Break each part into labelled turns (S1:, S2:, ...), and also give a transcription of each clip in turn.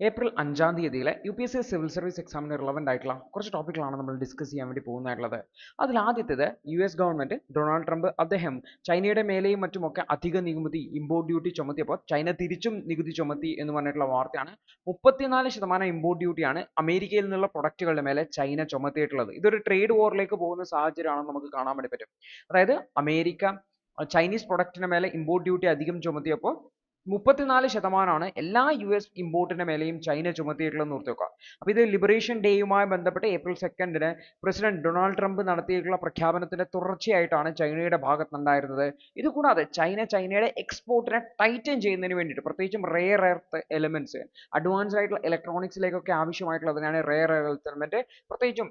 S1: April 5-ാം തീയതിയിലെ UPSC civil service എക്സാമിന് relevant ആയിട്ടുള്ള കുറച്ച് ടോപ്പിക്കുകളാണ് നമ്മൾ ഡിസ്കസ് ചെയ്യാൻ വേണ്ടി പോകുന്നതായിട്ടുള്ളത്. അതിൽ ആദ്യത്തേത് US ഗവൺമെൻറ് ഡൊണാൾഡ് ട്രംപ് അദ്ദേഹം ചൈനയുടെ മേലെയും മറ്റുമൊക്കെ അധിക നികുതി ഇമ്പോർട്ട് ഡ്യൂട്ടി ചുമത്തിയപ്പോൾ ചൈന തിരിച്ചും നികുതി ചുമത്തി എന്ന് പറഞ്ഞിട്ടുള്ള വാർത്തയാണ്. 34% ഇമ്പോർട്ട് ഡ്യൂട്ടിയാണ് അമേരിക്കയിൽ നിന്നുള്ള പ്രൊഡക്റ്റുകളുടെ മേലെ ചൈന ചുമത്തിയിട്ടുള്ളത്. ഇതൊരു ട്രേഡ് വാറിലേക്ക് പോകുന്ന സാഹചര്യമാണെന്ന് നമുക്ക് കാണാൻ വേണ്ടി പറ്റും. അതായത് അമേരിക്ക ചൈനീസ് പ്രൊഡക്റ്റിന് മേലെ ഇമ്പോർട്ട് ഡ്യൂട്ടി അധികം ചുമത്തിയപ്പോൾ 34% എല്ലാ US ഇമ്പോർട്ടിന്റെ മേലെയും ചൈന ചുമത്തിയിട്ടുള്ളതെന്ന് ഓർത്ത് വെക്കുക. അപ്പോൾ ഇത് ലിബറേഷൻ ഡേയുമായി ബന്ധപ്പെട്ട് ഏപ്രിൽ 2-ന് പ്രസിഡന്റ് ഡൊണാൾഡ് ട്രംപ് നടത്തിയിട്ടുള്ള പ്രഖ്യാപനത്തിന്റെ തുടർച്ചയായിട്ടാണ് ചൈനയുടെ ഭാഗത്തുണ്ടായിരുന്നത്. ഇതുകൂടാതെ ചൈനയുടെ എക്സ്പോർട്ടിനെ ടൈറ്റൻ ചെയ്യുന്നതിന് വേണ്ടിയിട്ട് പ്രത്യേകിച്ചും റെയർ എർത്ത് എലിമെന്റ്സ് അഡ്വാൻസ്ഡ് ആയിട്ടുള്ള ഇലക്ട്രോണിക്സിലേക്കൊക്കെ ആവശ്യമായിട്ടുള്ളതിനാണ് റെയർ എർത്ത് എലിമെന്റ് പ്രത്യേകിച്ചും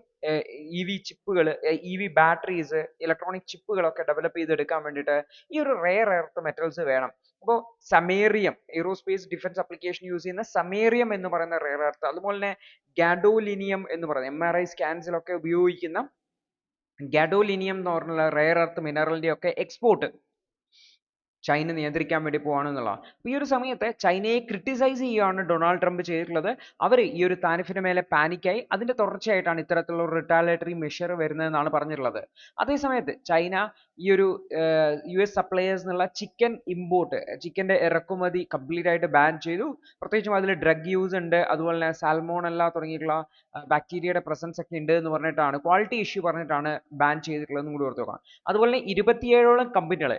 S1: EV ചിപ്പുകൾ EV ബാറ്ററീസ് ഇലക്ട്രോണിക് ചിപ്പുകളൊക്കെ ഡെവലപ്പ് ചെയ്തെടുക്കാൻ വേണ്ടിയിട്ട് ഈ ഒരു റെയർ എർത്ത് മെറ്റൽസ് വേണം. അപ്പോൾ സമേറിയം എയ്റോസ്പേസ് ഡിഫൻസ് ആപ്ലിക്കേഷൻ യൂസ് ചെയ്യുന്ന സമേറിയം എന്ന് പറയുന്ന റെയർ എർത്ത്, അതുപോലെ തന്നെ ഗാഡോലിനിയം എന്ന് പറയുന്ന MRI സ്കാൻസിലൊക്കെ ഉപയോഗിക്കുന്ന ഗാഡോലിനിയം എന്ന് പറഞ്ഞുള്ള റെയർ എർത്ത് മിനറലിന്റെ ഒക്കെ എക്സ്പോർട്ട് ചൈന നിയന്ത്രിക്കാൻ വേണ്ടി പോവാണെന്നുള്ളതാണ്. ഈ ഒരു സമയത്ത് ചൈനയെ ക്രിട്ടിസൈസ് ചെയ്യുകയാണ് ഡൊണാൾഡ് ട്രംപ് ചെയ്തിട്ടുള്ളത്. അവർ ഈ ഒരു താരിഫിന് മേലെ പാനിക്കായി അതിന്റെ തുടർച്ചയായിട്ടാണ് ഇത്തരത്തിലുള്ള റിട്ടാലിയേറ്ററി മെഷർ വരുന്നതെന്നാണ് പറഞ്ഞിട്ടുള്ളത്. അതേസമയത്ത് ചൈന ഈ ഒരു US സപ്ലയേഴ്സ് എന്നുള്ള ചിക്കന്റെ ഇറക്കുമതി കംപ്ലീറ്റ് ആയിട്ട് ബാൻ ചെയ്തു. പ്രത്യേകിച്ചും അതിൽ ഡ്രഗ് യൂസ് ഉണ്ട്, അതുപോലെ തന്നെ സാൽമോണല്ല തുടങ്ങിയിട്ടുള്ള ബാക്ടീരിയയുടെ പ്രസൻസ് ഒക്കെ ഉണ്ട് എന്ന് പറഞ്ഞിട്ടാണ്, ക്വാളിറ്റി ഇഷ്യൂ പറഞ്ഞിട്ടാണ് ബാൻ ചെയ്തിട്ടുള്ളതെന്നും കൂടി ഓർത്ത് നോക്കാം. അതുപോലെ തന്നെ 27ഓളം കമ്പനികൾ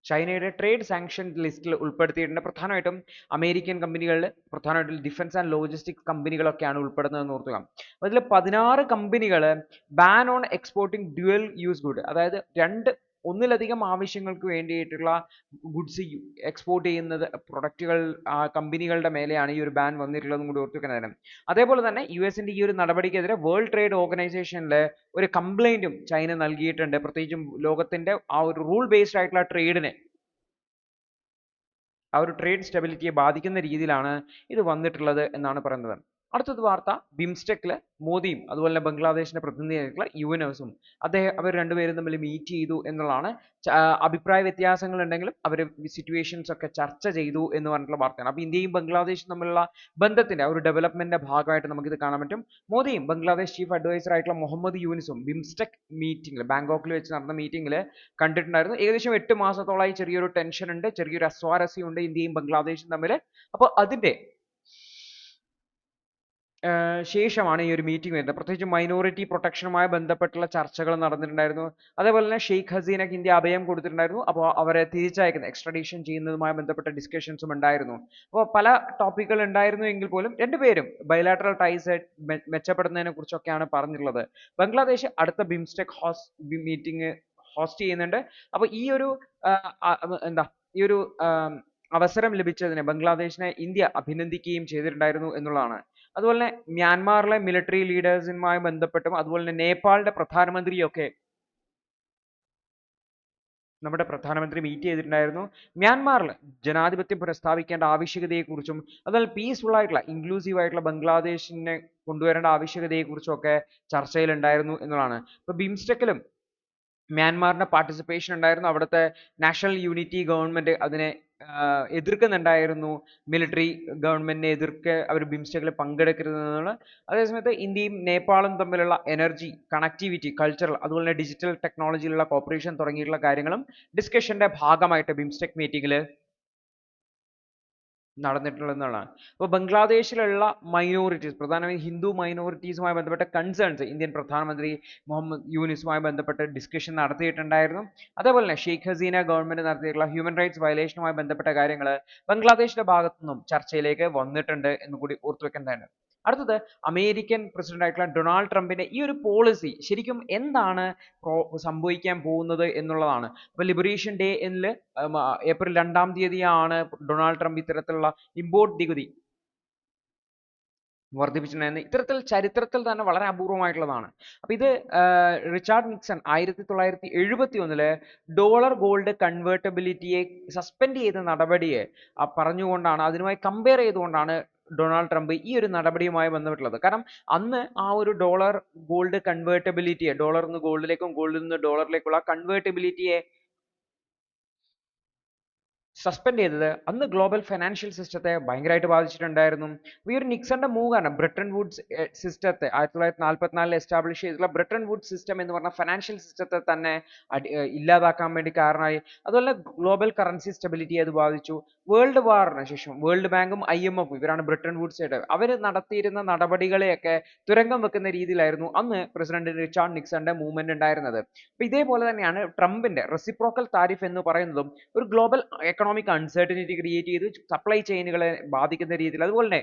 S1: ചൈനയുടെ ട്രേഡ് സാങ്ഷൻ ലിസ്റ്റിൽ ഉൾപ്പെടുത്തിയിട്ടുണ്ട്. പ്രധാനമായിട്ടും അമേരിക്കൻ കമ്പനികളിൽ പ്രധാനമായിട്ടും ഡിഫൻസ് ആൻഡ് ലോജിസ്റ്റിക്സ് കമ്പനികളൊക്കെയാണ് ഉൾപ്പെടുന്നതെന്ന് ഓർക്കുക. അതിൽ 16 കമ്പനികൾ ban on exporting dual use good, അതായത് ഒന്നിലധികം ആവശ്യങ്ങൾക്ക് വേണ്ടിയിട്ടുള്ള ഗുഡ്സ് എക്സ്പോർട്ട് ചെയ്യുന്നത് പ്രൊഡക്റ്റുകൾ കമ്പനികളുടെ മേലെയാണ് ഈ ഒരു ബാൻ വന്നിട്ടുള്ളതും കൂടി ഓർത്തുവെക്കുന്നതാണ്. അതേപോലെ തന്നെ US-ന്റെ ഈ ഒരു നടപടിക്കെതിരെ വേൾഡ് ട്രേഡ് ഓർഗനൈസേഷനിൽ ഒരു കംപ്ലൈന്റും ചൈന നൽകിയിട്ടുണ്ട്. പ്രത്യേകിച്ചും ലോകത്തിന്റെ ആ ഒരു റൂൾ ബേസ്ഡ് ആയിട്ടുള്ള ട്രേഡിനെ, ആ ഒരു ട്രേഡ് സ്റ്റെബിലിറ്റിയെ ബാധിക്കുന്ന രീതിയിലാണ് ഇത് വന്നിട്ടുള്ളത് എന്നാണ് പറയുന്നത്. അടുത്തത് വാർത്ത, ബിംസ്റ്റെക്കില് മോദിയും അതുപോലെ തന്നെ ബംഗ്ലാദേശിന്റെ പ്രതിനിധിയായിട്ടുള്ള യുവനസും അവർ രണ്ടുപേരും തമ്മിൽ മീറ്റ് ചെയ്തു എന്നുള്ളതാണ്. അഭിപ്രായ വ്യത്യാസങ്ങൾ ഉണ്ടെങ്കിലും അവർ സിറ്റുവേഷൻസ് ഒക്കെ ചർച്ച ചെയ്തു എന്ന് പറഞ്ഞിട്ടുള്ള വാർത്തയാണ്. അപ്പോൾ ഇന്ത്യയും ബംഗ്ലാദേശും തമ്മിലുള്ള ബന്ധത്തിന്റെ ആ ഒരു ഡെവലപ്മെന്റിന്റെ ഭാഗമായിട്ട് നമുക്കിത് കാണാൻ പറ്റും. മോദിയും ബംഗ്ലാദേശ് ചീഫ് അഡ്വൈസർ ആയിട്ടുള്ള മുഹമ്മദ് യൂനിസും ബിംസ്റ്റെക് മീറ്റിംഗിൽ, ബാങ്കോക്കിൽ വെച്ച് നടന്ന മീറ്റിംഗിൽ കണ്ടിട്ടുണ്ടായിരുന്നു. ഏകദേശം 8 മാസത്തോളമായി ചെറിയൊരു ടെൻഷൻ ഉണ്ട്, ചെറിയൊരു അസ്വാരസ്യം ഉണ്ട് ഇന്ത്യയും ബംഗ്ലാദേശും തമ്മിൽ. അപ്പോൾ അതിന്റെ ശേഷമാണ് ഈ ഒരു മീറ്റിംഗ് വരുന്നത്. പ്രത്യേകിച്ച് മൈനോറിറ്റി പ്രൊട്ടക്ഷനുമായി ബന്ധപ്പെട്ടുള്ള ചർച്ചകൾ നടന്നിട്ടുണ്ടായിരുന്നു. അതേപോലെ തന്നെ ഷെയ്ഖ് ഹസീനക്ക് ഇന്ത്യ അഭയം കൊടുത്തിട്ടുണ്ടായിരുന്നു. അപ്പോൾ അവരെ തിരിച്ചയക്കുന്ന എക്സ്ട്രഡീഷൻ ചെയ്യുന്നതുമായി ബന്ധപ്പെട്ട ഡിസ്കഷൻസും ഉണ്ടായിരുന്നു. അപ്പോൾ പല ടോപ്പിക്കുകൾ ഉണ്ടായിരുന്നു എങ്കിൽ പോലും രണ്ടുപേരും ബൈലാറ്ററൽ ടൈസ് മെച്ചപ്പെടുന്നതിനെ കുറിച്ചൊക്കെയാണ് പറഞ്ഞിട്ടുള്ളത്. ബംഗ്ലാദേശ് അടുത്ത ബിംസ്റ്റെക് മീറ്റിംഗ് ഹോസ്റ്റ് ചെയ്യുന്നുണ്ട്. അപ്പോൾ ഈ ഒരു അവസരം ലഭിച്ചതിനെ ബംഗ്ലാദേശിനെ ഇന്ത്യ അഭിനന്ദിക്കുകയും ചെയ്തിട്ടുണ്ടായിരുന്നു എന്നുള്ളതാണ്. അതുപോലെ തന്നെ മ്യാൻമാറിലെ മിലിറ്ററി ലീഡേഴ്സുമായി ബന്ധപ്പെട്ടും അതുപോലെ തന്നെ നേപ്പാളിന്റെ പ്രധാനമന്ത്രിയൊക്കെ നമ്മുടെ പ്രധാനമന്ത്രി മീറ്റ് ചെയ്തിട്ടുണ്ടായിരുന്നു. മ്യാൻമാറിൽ ജനാധിപത്യം പുനഃസ്ഥാപിക്കേണ്ട ആവശ്യകതയെക്കുറിച്ചും അതുപോലെ പീസ്ഫുൾ ആയിട്ടുള്ള ഇൻക്ലൂസീവ് ആയിട്ടുള്ള ബംഗ്ലാദേശിനെ കൊണ്ടുവരേണ്ട ആവശ്യകതയെക്കുറിച്ചും ഒക്കെ ചർച്ചയിലുണ്ടായിരുന്നു എന്നുള്ളതാണ്. ഇപ്പോൾ ബിംസ്റ്റെക്കിലും മ്യാൻമാറിന്റെ പാർട്ടിസിപ്പേഷൻ ഉണ്ടായിരുന്നു. അവിടുത്തെ നാഷണൽ യൂണിറ്റി ഗവൺമെന്റ് അതിനെ എതിർക്കുന്നുണ്ടായിരുന്നു. മിലിറ്ററി ഗവൺമെന്റിനെ എതിർക്കെ അവർ ബിംസ്റ്റെക്കിൽ പങ്കെടുക്കരുതെന്നാണ്. അതേസമയത്ത് ഇന്ത്യയും നേപ്പാളും തമ്മിലുള്ള എനർജി കണക്ടിവിറ്റി, കൾച്ചറൽ അതുപോലെ തന്നെ ഡിജിറ്റൽ ടെക്നോളജിയിലുള്ള കോപ്പറേഷൻ തുടങ്ങിയിട്ടുള്ള കാര്യങ്ങളും ഡിസ്കഷന്റെ ഭാഗമായിട്ട് ബിംസ്റ്റെക് മീറ്റിംഗിൽ നടന്നിട്ടുള്ളതാണ്. അപ്പോൾ ബംഗ്ലാദേശിലുള്ള മൈനോറിറ്റീസ്, പ്രധാനമായും ഹിന്ദു മൈനോറിറ്റീസുമായി ബന്ധപ്പെട്ട കൺസേൺസ് ഇന്ത്യൻ പ്രധാനമന്ത്രി മുഹമ്മദ് യൂനിസുമായി ബന്ധപ്പെട്ട് ഡിസ്കഷൻ നടത്തിയിട്ടുണ്ടായിരുന്നു. അതേപോലെ തന്നെ ഷെയ്ഖ് ഹസീന ഗവൺമെന്റ് നടത്തിയിട്ടുള്ള ഹ്യൂമൻ റൈറ്റ്സ് വയലേഷനുമായി ബന്ധപ്പെട്ട കാര്യങ്ങൾ ബംഗ്ലാദേശിന്റെ ഭാഗത്തു നിന്നും ചർച്ചയിലേക്ക് വന്നിട്ടുണ്ട് എന്ന് കൂടി ഓർത്തുവെക്കേണ്ടതാണ്. അടുത്തത്, അമേരിക്കൻ പ്രസിഡന്റ് ആയിട്ടുള്ള ഡൊണാൾഡ് ട്രംപിന്റെ ഈ ഒരു പോളിസി ശരിക്കും എന്താണ് സംഭവിക്കാൻ പോകുന്നത് എന്നുള്ളതാണ്. അപ്പോൾ ലിബറേഷൻ ഡേ ഏപ്രിൽ 2-ാം തീയതിയാണ് ഡൊണാൾഡ് ട്രംപ് ഇത്തരത്തിലുള്ള ഇമ്പോർട്ട് നികുതി വർദ്ധിപ്പിച്ചിട്ടുണ്ടായിരുന്നു. ഇത്തരത്തിൽ ചരിത്രത്തിൽ തന്നെ വളരെ അപൂർവമായിട്ടുള്ളതാണ്. അപ്പൊ ഇത് റിച്ചാർഡ് നിക്സൺ 1971 ഡോളർ ഗോൾഡ് കൺവേർട്ടബിലിറ്റിയെ സസ്പെൻഡ് ചെയ്ത നടപടിയെ പറഞ്ഞുകൊണ്ടാണ്, അതിനുമായി കമ്പയർ ചെയ്തുകൊണ്ടാണ് ഡൊണാൾഡ് ട്രംപ് ഈ ഒരു നടപടിയുമായി ബന്ധപ്പെട്ടുള്ളത്. കാരണം അന്ന് ആ ഒരു ഡോളർ ഗോൾഡ് കൺവേർട്ടബിലിറ്റിയെ, ഡോളറിൽ നിന്ന് ഗോൾഡിലേക്കും ഗോൾഡിൽ നിന്ന് ഡോളറിലേക്കുള്ള കൺവേർട്ടബിലിറ്റിയെ സസ്പെൻഡ് ചെയ്തത് അന്ന് ഗ്ലോബൽ ഫിനാൻഷ്യൽ സിസ്റ്റത്തെ ഭയങ്കരമായിട്ട് ബാധിച്ചിട്ടുണ്ടായിരുന്നു. അപ്പോൾ ഈ ഒരു നിക്സന്റെ മൂവ് കാരണം ബ്രിട്ടൻ വുഡ്സ് സിസ്റ്റത്തെ 1944 എസ്റ്റാബ്ലിഷ് ചെയ്തിട്ടുള്ള ബ്രിട്ടൻ വുഡ്സ് സിസ്റ്റം എന്ന് പറഞ്ഞ ഫിനാൻഷ്യൽ സിസ്റ്റത്തെ തന്നെ ഇല്ലാതാക്കാൻ വേണ്ടി കാരണമായി. അതുപോലെ ഗ്ലോബൽ കറൻസി സ്റ്റെബിലിറ്റി അത് ബാധിച്ചു. വേൾഡ് വാറിന് ശേഷം വേൾഡ് ബാങ്കും IMF ഇവരാണ് ബ്രിട്ടൻ വുഡ്സ് ആയിട്ട് അവർ നടത്തിയിരുന്ന നടപടികളെയൊക്കെ തുരങ്കം വെക്കുന്ന രീതിയിലായിരുന്നു അന്ന് പ്രസിഡന്റ് റിച്ചാർഡ് നിക്സന്റെ മൂവ്മെന്റ് ഉണ്ടായിരുന്നത്. അപ്പോൾ ഇതേപോലെ തന്നെയാണ് ട്രംപിന്റെ റെസിപ്രോക്കൽ താരിഫ് എന്ന് പറയുന്നതും ഒരു ഗ്ലോബൽ എക്കണോമിക് അൺസർട്ടനിറ്റി ക്രിയേറ്റ് ചെയ്ത് സപ്ലൈ ചെയിനുകളെ ബാധിക്കുന്ന രീതിയിൽ, അതുപോലെ തന്നെ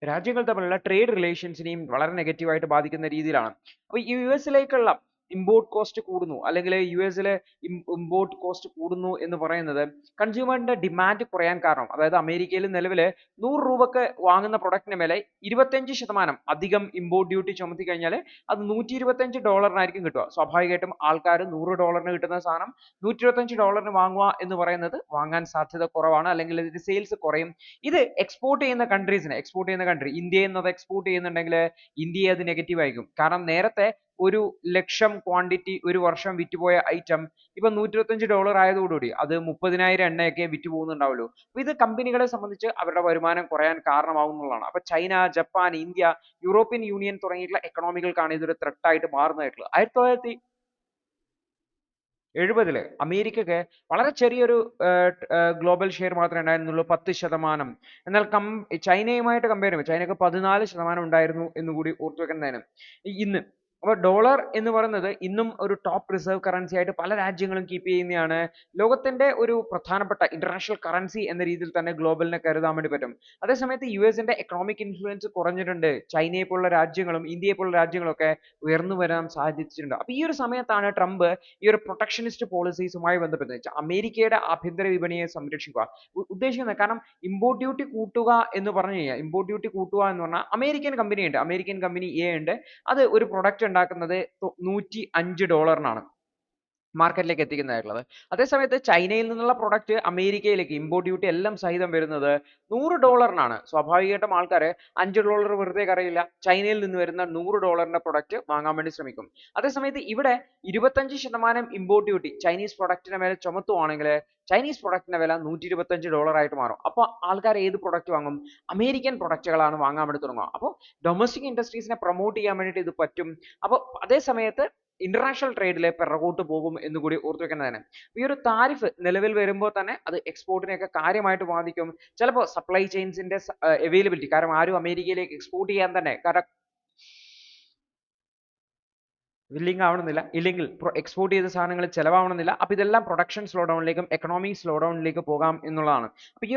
S1: രാജ്യങ്ങൾ തമ്മിലുള്ള ട്രേഡ് റിലേഷൻസിനെയും വളരെ നെഗറ്റീവായിട്ട് ബാധിക്കുന്ന രീതിയിലാണ്. അപ്പോൾ US-ലേക്കുള്ള ഇമ്പോർട്ട് കോസ്റ്റ് കൂടുന്നു, അല്ലെങ്കിൽ US-ലെ ഇമ്പോർട്ട് കോസ്റ്റ് കൂടുന്നു എന്ന് പറയുന്നത് കൺസ്യൂമറിന്റെ ഡിമാൻഡ് കുറയാൻ കാരണം. അതായത് അമേരിക്കയിൽ നിലവിൽ 100 രൂപക്ക് വാങ്ങുന്ന പ്രൊഡക്റ്റിന് മേലെ 25% അധികം ഇമ്പോർട്ട് ഡ്യൂട്ടി ചുമത്തി കഴിഞ്ഞാൽ അത് $125 കിട്ടുക. സ്വാഭാവികമായിട്ടും ആൾക്കാർ $100 കിട്ടുന്ന സാധനം $125 വാങ്ങുക എന്ന് പറയുന്നത് വാങ്ങാൻ സാധ്യത കുറവാണ്, അല്ലെങ്കിൽ ഇതിന്റെ സെയിൽസ് കുറയും. ഇത് എക്സ്പോർട്ട് ചെയ്യുന്ന കൺട്രി ഇന്ത്യ എന്നത് എക്സ്പോർട്ട് ചെയ്യുന്നുണ്ടെങ്കിൽ ഇന്ത്യയെ അത് നെഗറ്റീവ് ആയിരിക്കും. കാരണം നേരത്തെ 1,00,000 ക്വാണ്ടിറ്റി ഒരു വർഷം വിറ്റുപോയ ഐറ്റം ഇപ്പൊ $125 ആയതോടുകൂടി അത് 30,000 എണ്ണയൊക്കെ വിറ്റ് പോകുന്നുണ്ടാവുള്ളൂ. അപ്പൊ ഇത് കമ്പനികളെ സംബന്ധിച്ച് അവരുടെ വരുമാനം കുറയാൻ കാരണമാവുന്നതാണ്. അപ്പൊ China, Japan, India, European union തുടങ്ങിയിട്ടുള്ള എക്കണോമികൾക്കാണ് ഇതൊരു ത്രെട്ട് ആയിട്ട് മാറുന്നതായിട്ടുള്ളത്. 1970 അമേരിക്കക്ക് വളരെ ചെറിയൊരു ഗ്ലോബൽ ഷെയർ മാത്രമേ ഉണ്ടായിരുന്നുള്ളൂ, 10%. എന്നാൽ ചൈനയുമായിട്ട് കമ്പയർ ചെയ്യുമ്പോൾ ചൈനക്ക് 14% ഉണ്ടായിരുന്നു എന്നുകൂടി ഓർത്തു വെക്കുന്നതാണ് ഇന്ന്. അപ്പോൾ ഡോളർ എന്ന് പറയുന്നത് ഇന്നും ഒരു ടോപ്പ് റിസർവ് കറൻസി ആയിട്ട് പല രാജ്യങ്ങളും കീപ്പ് ചെയ്യുന്നതാണ്. ലോകത്തിന്റെ ഒരു പ്രധാനപ്പെട്ട ഇന്റർനാഷണൽ കറൻസി എന്ന രീതിയിൽ തന്നെ ഗ്ലോബലിനെ കരുതാൻ വേണ്ടി പറ്റും. അതേസമയത്ത് US-ന്റെ എക്കണോമിക് ഇൻഫ്ലുവൻസ് കുറഞ്ഞിട്ടുണ്ട്. ചൈനയെ പോലുള്ള രാജ്യങ്ങളും ഇന്ത്യയെ പോലുള്ള രാജ്യങ്ങളും ഒക്കെ ഉയർന്നു വരാൻ സാധിച്ചിട്ടുണ്ട്. അപ്പൊ ഈ ഒരു സമയത്താണ് ട്രംപ് ഈ ഒരു പ്രൊട്ടക്ഷനിസ്റ്റ് പോളിസീസുമായി ബന്ധപ്പെട്ട് അമേരിക്കയുടെ ആഭ്യന്തര വിപണിയെ സംരക്ഷിക്കുക ഉദ്ദേശിക്കുന്നത്. കാരണം ഇമ്പോർട്ട് ഡ്യൂട്ടി കൂട്ടുക എന്ന് പറഞ്ഞു കഴിഞ്ഞാൽ അമേരിക്കൻ കമ്പനി A ഉണ്ട്, അത് ഒരു പ്രൊഡക്റ്റ് ഉണ്ടാക്കുന്നത് $105 മാർക്കറ്റിലേക്ക് എത്തിക്കുന്നതായിട്ടുള്ളത്. അതേസമയത്ത് ചൈനയിൽ നിന്നുള്ള പ്രൊഡക്റ്റ് അമേരിക്കയിലേക്ക് ഇമ്പോർട്ട് ഡ്യൂട്ടി എല്ലാം സഹിതം വരുന്നത് $100. സ്വാഭാവികമായിട്ടും ആൾക്കാർ $5 വെറുതെ കറിയില്ല, ചൈനയിൽ നിന്ന് വരുന്ന $100 പ്രൊഡക്റ്റ് വാങ്ങാൻ വേണ്ടി ശ്രമിക്കും. അതേസമയത്ത് ഇവിടെ 25% ഇമ്പോർട്ട് ഡ്യൂട്ടി ചൈനീസ് പ്രൊഡക്റ്റിന്റെ മേലെ ചുമത്തുവാണെങ്കിൽ ചൈനീസ് പ്രൊഡക്റ്റിന്റെ വില $125 ആയിട്ട് മാറും. അപ്പോൾ ആൾക്കാർ ഏത് പ്രൊഡക്റ്റ് വാങ്ങും? അമേരിക്കൻ പ്രൊഡക്റ്റുകളാണ് വാങ്ങാൻ വേണ്ടി തുടങ്ങുക. അപ്പോൾ ഡൊമസ്റ്റിക് ഇൻഡസ്ട്രീസിനെ പ്രൊമോട്ട് ചെയ്യാൻ വേണ്ടിയിട്ട് ഇത് പറ്റും. അപ്പോൾ അതേ സമയത്ത് ഇന്റർനാഷണൽ ട്രേഡിൽ പിറകോട്ട് പോകും എന്നുകൂടി ഓർത്തു വെക്കേണ്ടതാണ്. ഈ ഒരു താരിഫ് നിലവിൽ വരുമ്പോൾ തന്നെ അത് എക്സ്പോർട്ടിനെയൊക്കെ കാര്യമായിട്ട് ബാധിക്കും. ചിലപ്പോൾ സപ്ലൈ ചെയിൻസിന്റെ അവൈലബിലിറ്റി, കാരണം ആരും അമേരിക്കയിലേക്ക് എക്സ്പോർട്ട് ചെയ്യാൻ തന്നെ വില്ലിങ് ആവണമെന്നില്ല, ഇല്ലെങ്കിൽ എക്സ്പോർട്ട് ചെയ്ത സാധനങ്ങൾ ചിലവാവണമെന്നില്ല. അപ്പോൾ ഇതെല്ലാം പ്രൊഡക്ഷൻ സ്ലോ ഡൗണിലേക്കും എക്കണോമിക് സ്ലോ ഡൗണിലേക്ക് പോകാം എന്നുള്ളതാണ്. അപ്പോൾ ഈ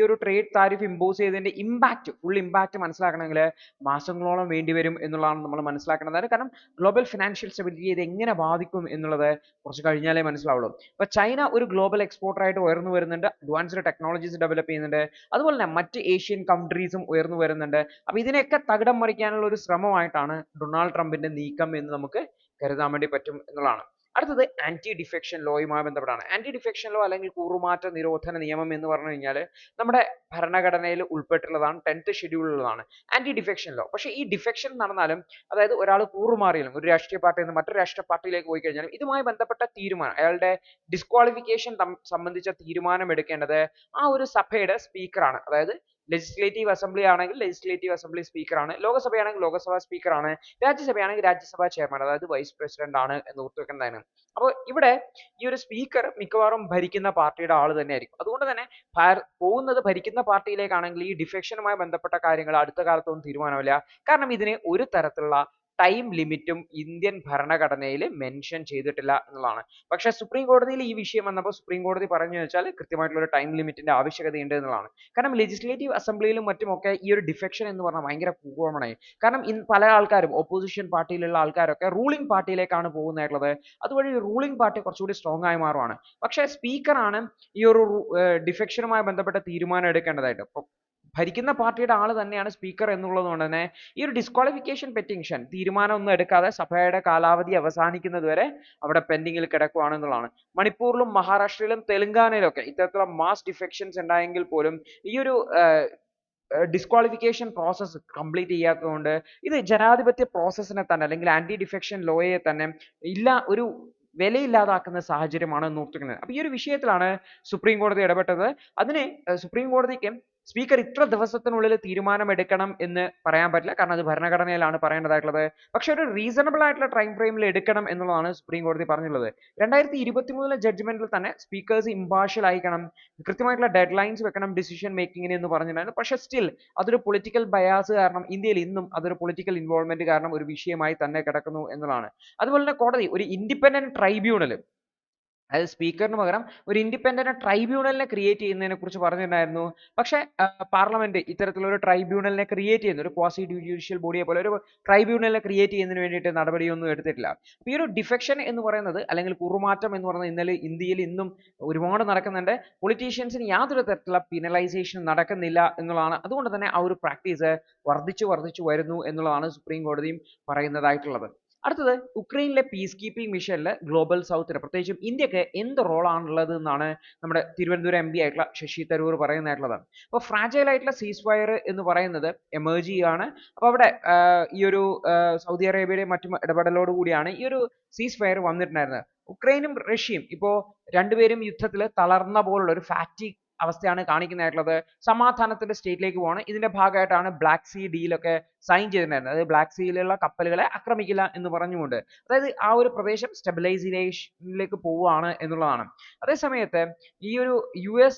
S1: ഒരു ട്രേഡ് താരിഫ് ഇമ്പോസ് ചെയ്തതിന്റെ ഫുൾ ഇമ്പാക്റ്റ് മനസ്സിലാക്കണമെങ്കിൽ മാസങ്ങളോളം വേണ്ടിവരും എന്നുള്ളതാണ് നമ്മൾ മനസ്സിലാക്കേണ്ടത്. കാരണം ഗ്ലോബൽ ഫിനാൻഷ്യൽ സ്റ്റെബിലിറ്റി ഇത് എങ്ങനെ ബാധിക്കും എന്നുള്ളത് കുറച്ച് കഴിഞ്ഞാലേ മനസ്സിലാവുള്ളൂ. അപ്പോൾ ചൈന ഒരു ഗ്ലോബൽ എക്സ്പോർട്ടർ ആയിട്ട് ഉയർന്നു വരുന്നുണ്ട്, അഡ്വാൻസ്ഡ് ടെക്നോളജീസ് ഡെവലപ്പ് ചെയ്യുന്നുണ്ട്. അതുപോലെ തന്നെ മറ്റ് ഏഷ്യൻ കൺട്രീസും ഉയർന്നു വരുന്നുണ്ട്. അപ്പോൾ ഇതിനെയൊക്കെ തകിടം മറിക്കാനുള്ള ഒരു ശ്രമമായിട്ടാണ് ഡൊണാൾഡ് ട്രംപിന്റെ നീക്കം എന്ന് നമുക്ക് കരുതാൻ വേണ്ടി പറ്റും എന്നുള്ളതാണ്. അടുത്തത് ആന്റി ഡിഫെക്ഷൻ ലോയുമായി ബന്ധപ്പെട്ടാണ്. ആന്റി ഡിഫെക്ഷൻ ലോ അല്ലെങ്കിൽ കൂറുമാറ്റ നിരോധന നിയമം എന്ന് പറഞ്ഞു കഴിഞ്ഞാൽ നമ്മുടെ ഭരണഘടനയിൽ ഉൾപ്പെട്ടിട്ടുള്ളതാണ്, 10th ഷെഡ്യൂളിലുള്ളതാണ് ആന്റി ഡിഫെക്ഷൻ ലോ. പക്ഷേ ഈ ഡിഫെക്ഷൻ നടന്നാലും, അതായത് ഒരാൾ കൂറുമാറിയാലും ഒരു രാഷ്ട്രീയ പാർട്ടിയിൽ നിന്ന് മറ്റൊരു രാഷ്ട്രീയ പാർട്ടിയിലേക്ക് പോയി കഴിഞ്ഞാലും ഇതുമായി ബന്ധപ്പെട്ട തീരുമാനം, അയാളുടെ ഡിസ്ക്വാളിഫിക്കേഷൻ സംബന്ധിച്ച തീരുമാനം എടുക്കേണ്ടത് ആ ഒരു സഭയുടെ സ്പീക്കറാണ്. അതായത് ലെജിസ്ലേറ്റീവ് അസംബ്ലി ആണെങ്കിൽ ലെജിസ്ലേറ്റീവ് അസംബ്ലി സ്പീക്കറാണ്, ലോകസഭയാണെങ്കിൽ ലോകസഭ സ്പീക്കറാണ്, രാജ്യസഭയാണെങ്കിൽ രാജ്യസഭാ ചെയർമാൻ അതായത് വൈസ് പ്രസിഡന്റ് ആണ് എന്ന് ഓർത്തു വെക്കേണ്ടതാണ്. അപ്പോൾ ഇവിടെ ഈ ഒരു സ്പീക്കർ മിക്കവാറും ഭരിക്കുന്ന പാർട്ടിയുടെ ആൾ തന്നെയായിരിക്കും. അതുകൊണ്ട് തന്നെ പോകുന്നത് ഭരിക്കുന്ന പാർട്ടിയിലേക്കാണെങ്കിൽ ഈ ഡിഫെക്ഷനുമായി ബന്ധപ്പെട്ട കാര്യങ്ങൾ അടുത്ത കാലത്തൊന്നും തീരുമാനമില്ല. കാരണം ഇതിന് ഒരു തരത്തിലുള്ള ടൈം ലിമിറ്റും ഇന്ത്യൻ ഭരണഘടനയിൽ മെൻഷൻ ചെയ്തിട്ടില്ല എന്നുള്ളതാണ്. പക്ഷെ സുപ്രീം കോടതിയിൽ ഈ വിഷയം വന്നപ്പോൾ സുപ്രീം കോടതി പറഞ്ഞു വെച്ചാൽ കൃത്യമായിട്ടുള്ള ഒരു ടൈം ലിമിറ്റിന്റെ ആവശ്യകതയുണ്ട് എന്നുള്ളതാണ്. കാരണം ലെജിസ്ലേറ്റീവ് അസംബ്ലിയിലും മറ്റുമൊക്കെ ഈ ഒരു ഡിഫെക്ഷൻ എന്ന് പറഞ്ഞാൽ ഭയങ്കര കോമണായി. കാരണം പല ആൾക്കാരും ഓപ്പോസിഷൻ പാർട്ടിയിലുള്ള ആൾക്കാരൊക്കെ റൂളിംഗ് പാർട്ടിയിലേക്കാണ് പോകുന്നതായിട്ടുള്ളത്. അതുവഴി റൂളിംഗ് പാർട്ടി കുറച്ചുകൂടി സ്ട്രോങ് ആയി മാറുവാണ്. പക്ഷേ സ്പീക്കറാണ് ഈ ഒരു ഡിഫെക്ഷനുമായി ബന്ധപ്പെട്ട തീരുമാനം എടുക്കേണ്ടതായിട്ട്. ഭരിക്കുന്ന പാർട്ടിയുടെ ആൾ തന്നെയാണ് സ്പീക്കർ എന്നുള്ളത് കൊണ്ട് തന്നെ ഈ ഒരു ഡിസ്ക്വാളിഫിക്കേഷൻ പെറ്റീഷൻ തീരുമാനം ഒന്നും എടുക്കാതെ സഭയുടെ കാലാവധി അവസാനിക്കുന്നത് വരെ അവിടെ പെൻഡിങ്ങിൽ കിടക്കുകയാണെന്നുള്ളതാണ്. മണിപ്പൂരിലും മഹാരാഷ്ട്രയിലും തെലങ്കാനയിലും ഒക്കെ ഇത്തരത്തിലുള്ള മാസ് ഡിഫെക്ഷൻസ് ഉണ്ടായെങ്കിൽ പോലും ഈ ഒരു ഡിസ്ക്വാളിഫിക്കേഷൻ പ്രോസസ്സ് കംപ്ലീറ്റ് ചെയ്യാത്തതുകൊണ്ട് ഇത് ജനാധിപത്യ പ്രോസസ്സിനെ തന്നെ അല്ലെങ്കിൽ ആന്റി ഡിഫെക്ഷൻ ലോയെ തന്നെ ഒരു വിലയില്ലാതാക്കുന്ന സാഹചര്യമാണ് നോർത്തിക്കുന്നത്. അപ്പോൾ ഈ ഒരു വിഷയത്തിലാണ് സുപ്രീം കോടതി ഇടപെട്ടത്. അതിന് സുപ്രീം കോടതിക്ക് സ്പീക്കർ ഇത്ര ദിവസത്തിനുള്ളിൽ തീരുമാനമെടുക്കണം എന്ന് പറയാൻ പറ്റില്ല. കാരണം അത് ഭരണഘടനയിലാണ് പറയേണ്ടതായിട്ടുള്ളത്. പക്ഷെ ഒരു റീസണബിൾ ആയിട്ടുള്ള ടൈം ഫ്രെയിമിൽ എടുക്കണം എന്നുള്ളതാണ് സുപ്രീം കോടതി പറഞ്ഞിട്ടുള്ളത്. 2023 ജഡ്ജ്മെന്റിൽ തന്നെ സ്പീക്കേഴ്സ് ഇമ്പാർഷ്യൽ ആയിരിക്കണം, കൃത്യമായിട്ടുള്ള ഡെഡ് ലൈൻസ് വെക്കണം ഡിസിഷൻ മേക്കിങ്ങിന് എന്ന് പറഞ്ഞിട്ടുണ്ടായിരുന്നു. പക്ഷെ സ്റ്റിൽ അതൊരു പൊളിറ്റിക്കൽ ബയാസ് കാരണം ഇന്ത്യയിൽ ഇന്നും അതൊരു പൊളിറ്റിക്കൽ ഇൻവോൾവ്മെന്റ് കാരണം ഒരു വിഷയമായി തന്നെ കിടക്കുന്നു എന്നുള്ളതാണ്. അതുപോലെ തന്നെ കോടതി ഒരു ഇൻഡിപെൻഡന്റ് ട്രൈബ്യൂണൽ, അതായത് സ്പീക്കറിന് പകരം ഒരു ഇൻഡിപെൻഡന്റ് ട്രൈബ്യൂണലിനെ ക്രിയേറ്റ് ചെയ്യുന്നതിനെ കുറിച്ച് പറഞ്ഞിട്ടുണ്ടായിരുന്നു. പക്ഷെ പാർലമെന്റ് ഇത്തരത്തിലുള്ള ഒരു ട്രൈബ്യൂണലിനെ ക്രിയേറ്റ് ചെയ്യുന്ന ഒരു ക്വാസി ജുഡീഷ്യൽ ബോഡിയെ പോലെ ഒരു ട്രൈബ്യൂണലിനെ ക്രിയേറ്റ് ചെയ്യുന്നതിന് വേണ്ടിയിട്ട് നടപടിയൊന്നും എടുത്തിട്ടില്ല. അപ്പോൾ ഈ ഒരു ഡിഫെക്ഷൻ എന്ന് പറയുന്നത് അല്ലെങ്കിൽ കുറുമാറ്റം എന്ന് പറയുന്നത് ഇന്നലെ ഇന്ത്യയിൽ ഇന്നും ഒരുപാട് നടക്കുന്നുണ്ട്. പൊളിറ്റീഷ്യൻസിന് യാതൊരു തരത്തിലുള്ള പിനലൈസേഷൻ നടക്കുന്നില്ല എന്നുള്ളതാണ്. അതുകൊണ്ട് തന്നെ ആ ഒരു പ്രാക്ടീസ് വർദ്ധിച്ചു വരുന്നു എന്നുള്ളതാണ് സുപ്രീം കോടതിയും പറയുന്നതായിട്ടുള്ളത്. അടുത്തത് ഉക്രൈനിലെ പീസ് കീപ്പിംഗ് മിഷനിൽ ഗ്ലോബൽ സൗത്തിന് പ്രത്യേകിച്ചും ഇന്ത്യക്ക് എന്ത് റോളാണുള്ളത് എന്നാണ് നമ്മുടെ തിരുവനന്തപുരം എം പി ആയിട്ടുള്ള ശശി തരൂർ പറയുന്നതായിട്ടുള്ളത്. അപ്പോൾ ഫ്രാജൈൽ ആയിട്ടുള്ള സീസ് ഫയർ എന്ന് പറയുന്നത് എമേർജ് ചെയ്യുകയാണ്. അപ്പോൾ അവിടെ ഈ ഒരു സൗദി അറേബ്യയുടെയും മറ്റും ഇടപെടലോട് കൂടിയാണ് ഈ ഒരു സീസ് ഫയർ വന്നിട്ടുണ്ടായിരുന്നത്. ഉക്രൈനും റഷ്യയും ഇപ്പോൾ രണ്ടുപേരും യുദ്ധത്തിൽ തളർന്ന പോലുള്ള ഒരു ഫാറ്റിക് അവസ്ഥയാണ് കാണിക്കുന്നതായിട്ടുള്ളത്. സമാധാനത്തിന്റെ സ്റ്റേറ്റിലേക്ക് പോവാണ്. ഇതിന്റെ ഭാഗമായിട്ടാണ് ബ്ലാക്ക് സീ ഡീലൊക്കെ സൈൻ ചെയ്തിട്ടുണ്ടായിരുന്നത്. അതായത് ബ്ലാക്ക് സീയിലുള്ള കപ്പലുകളെ ആക്രമിക്കില്ല എന്ന് പറഞ്ഞുകൊണ്ട്, അതായത് ആ ഒരു പ്രദേശം സ്റ്റെബിലൈസേഷനിലേക്ക് പോവുകയാണ് എന്നുള്ളതാണ്. അതേസമയത്ത് ഈ ഒരു US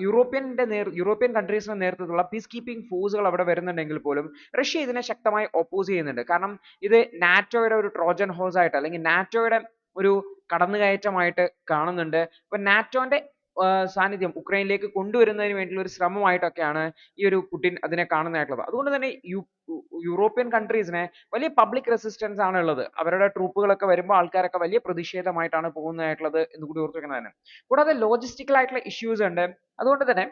S1: യൂറോപ്യൻ കൺട്രീസിന്റെ നേതൃത്വത്തിലുള്ള പീസ് കീപ്പിംഗ് ഫോഴ്സുകൾ അവിടെ വരുന്നുണ്ടെങ്കിൽ പോലും റഷ്യ ഇതിനെ ശക്തമായി ഒപ്പോസ് ചെയ്യുന്നുണ്ട്. കാരണം ഇത് നാറ്റോയുടെ ഒരു ട്രോജൻ ഹോഴ്സ് ആയിട്ട് അല്ലെങ്കിൽ നാറ്റോയുടെ ഒരു കടന്നുകയറ്റമായിട്ട് കാണുന്നുണ്ട്. അപ്പൊ നാറ്റോന്റെ സാന്നിധ്യം ഉക്രൈനിലേക്ക് കൊണ്ടുവരുന്നതിന് വേണ്ടിയുള്ള ഒരു ശ്രമമായിട്ടൊക്കെയാണ് ഈ ഒരു പുടിൻ അതിനെ കാണുന്നതായിട്ടുള്ളത്. അതുകൊണ്ട് തന്നെ യൂറോപ്യൻ കൺട്രീസിനെ വലിയ പബ്ലിക് റെസിസ്റ്റൻസ് ആണ് ഉള്ളത്. അവരുടെ ട്രൂപ്പുകളൊക്കെ വരുമ്പോൾ ആൾക്കാരൊക്കെ വലിയ പ്രതിഷേധമായിട്ടാണ് പോകുന്നതായിട്ടുള്ളത് എന്ന് കൂടി ഓർത്ത് വെക്കുന്നതാണ്. കൂടാതെ ലോജിസ്റ്റിക്കൽ ആയിട്ടുള്ള ഇഷ്യൂസ് ഉണ്ട്. അതുകൊണ്ട് തന്നെ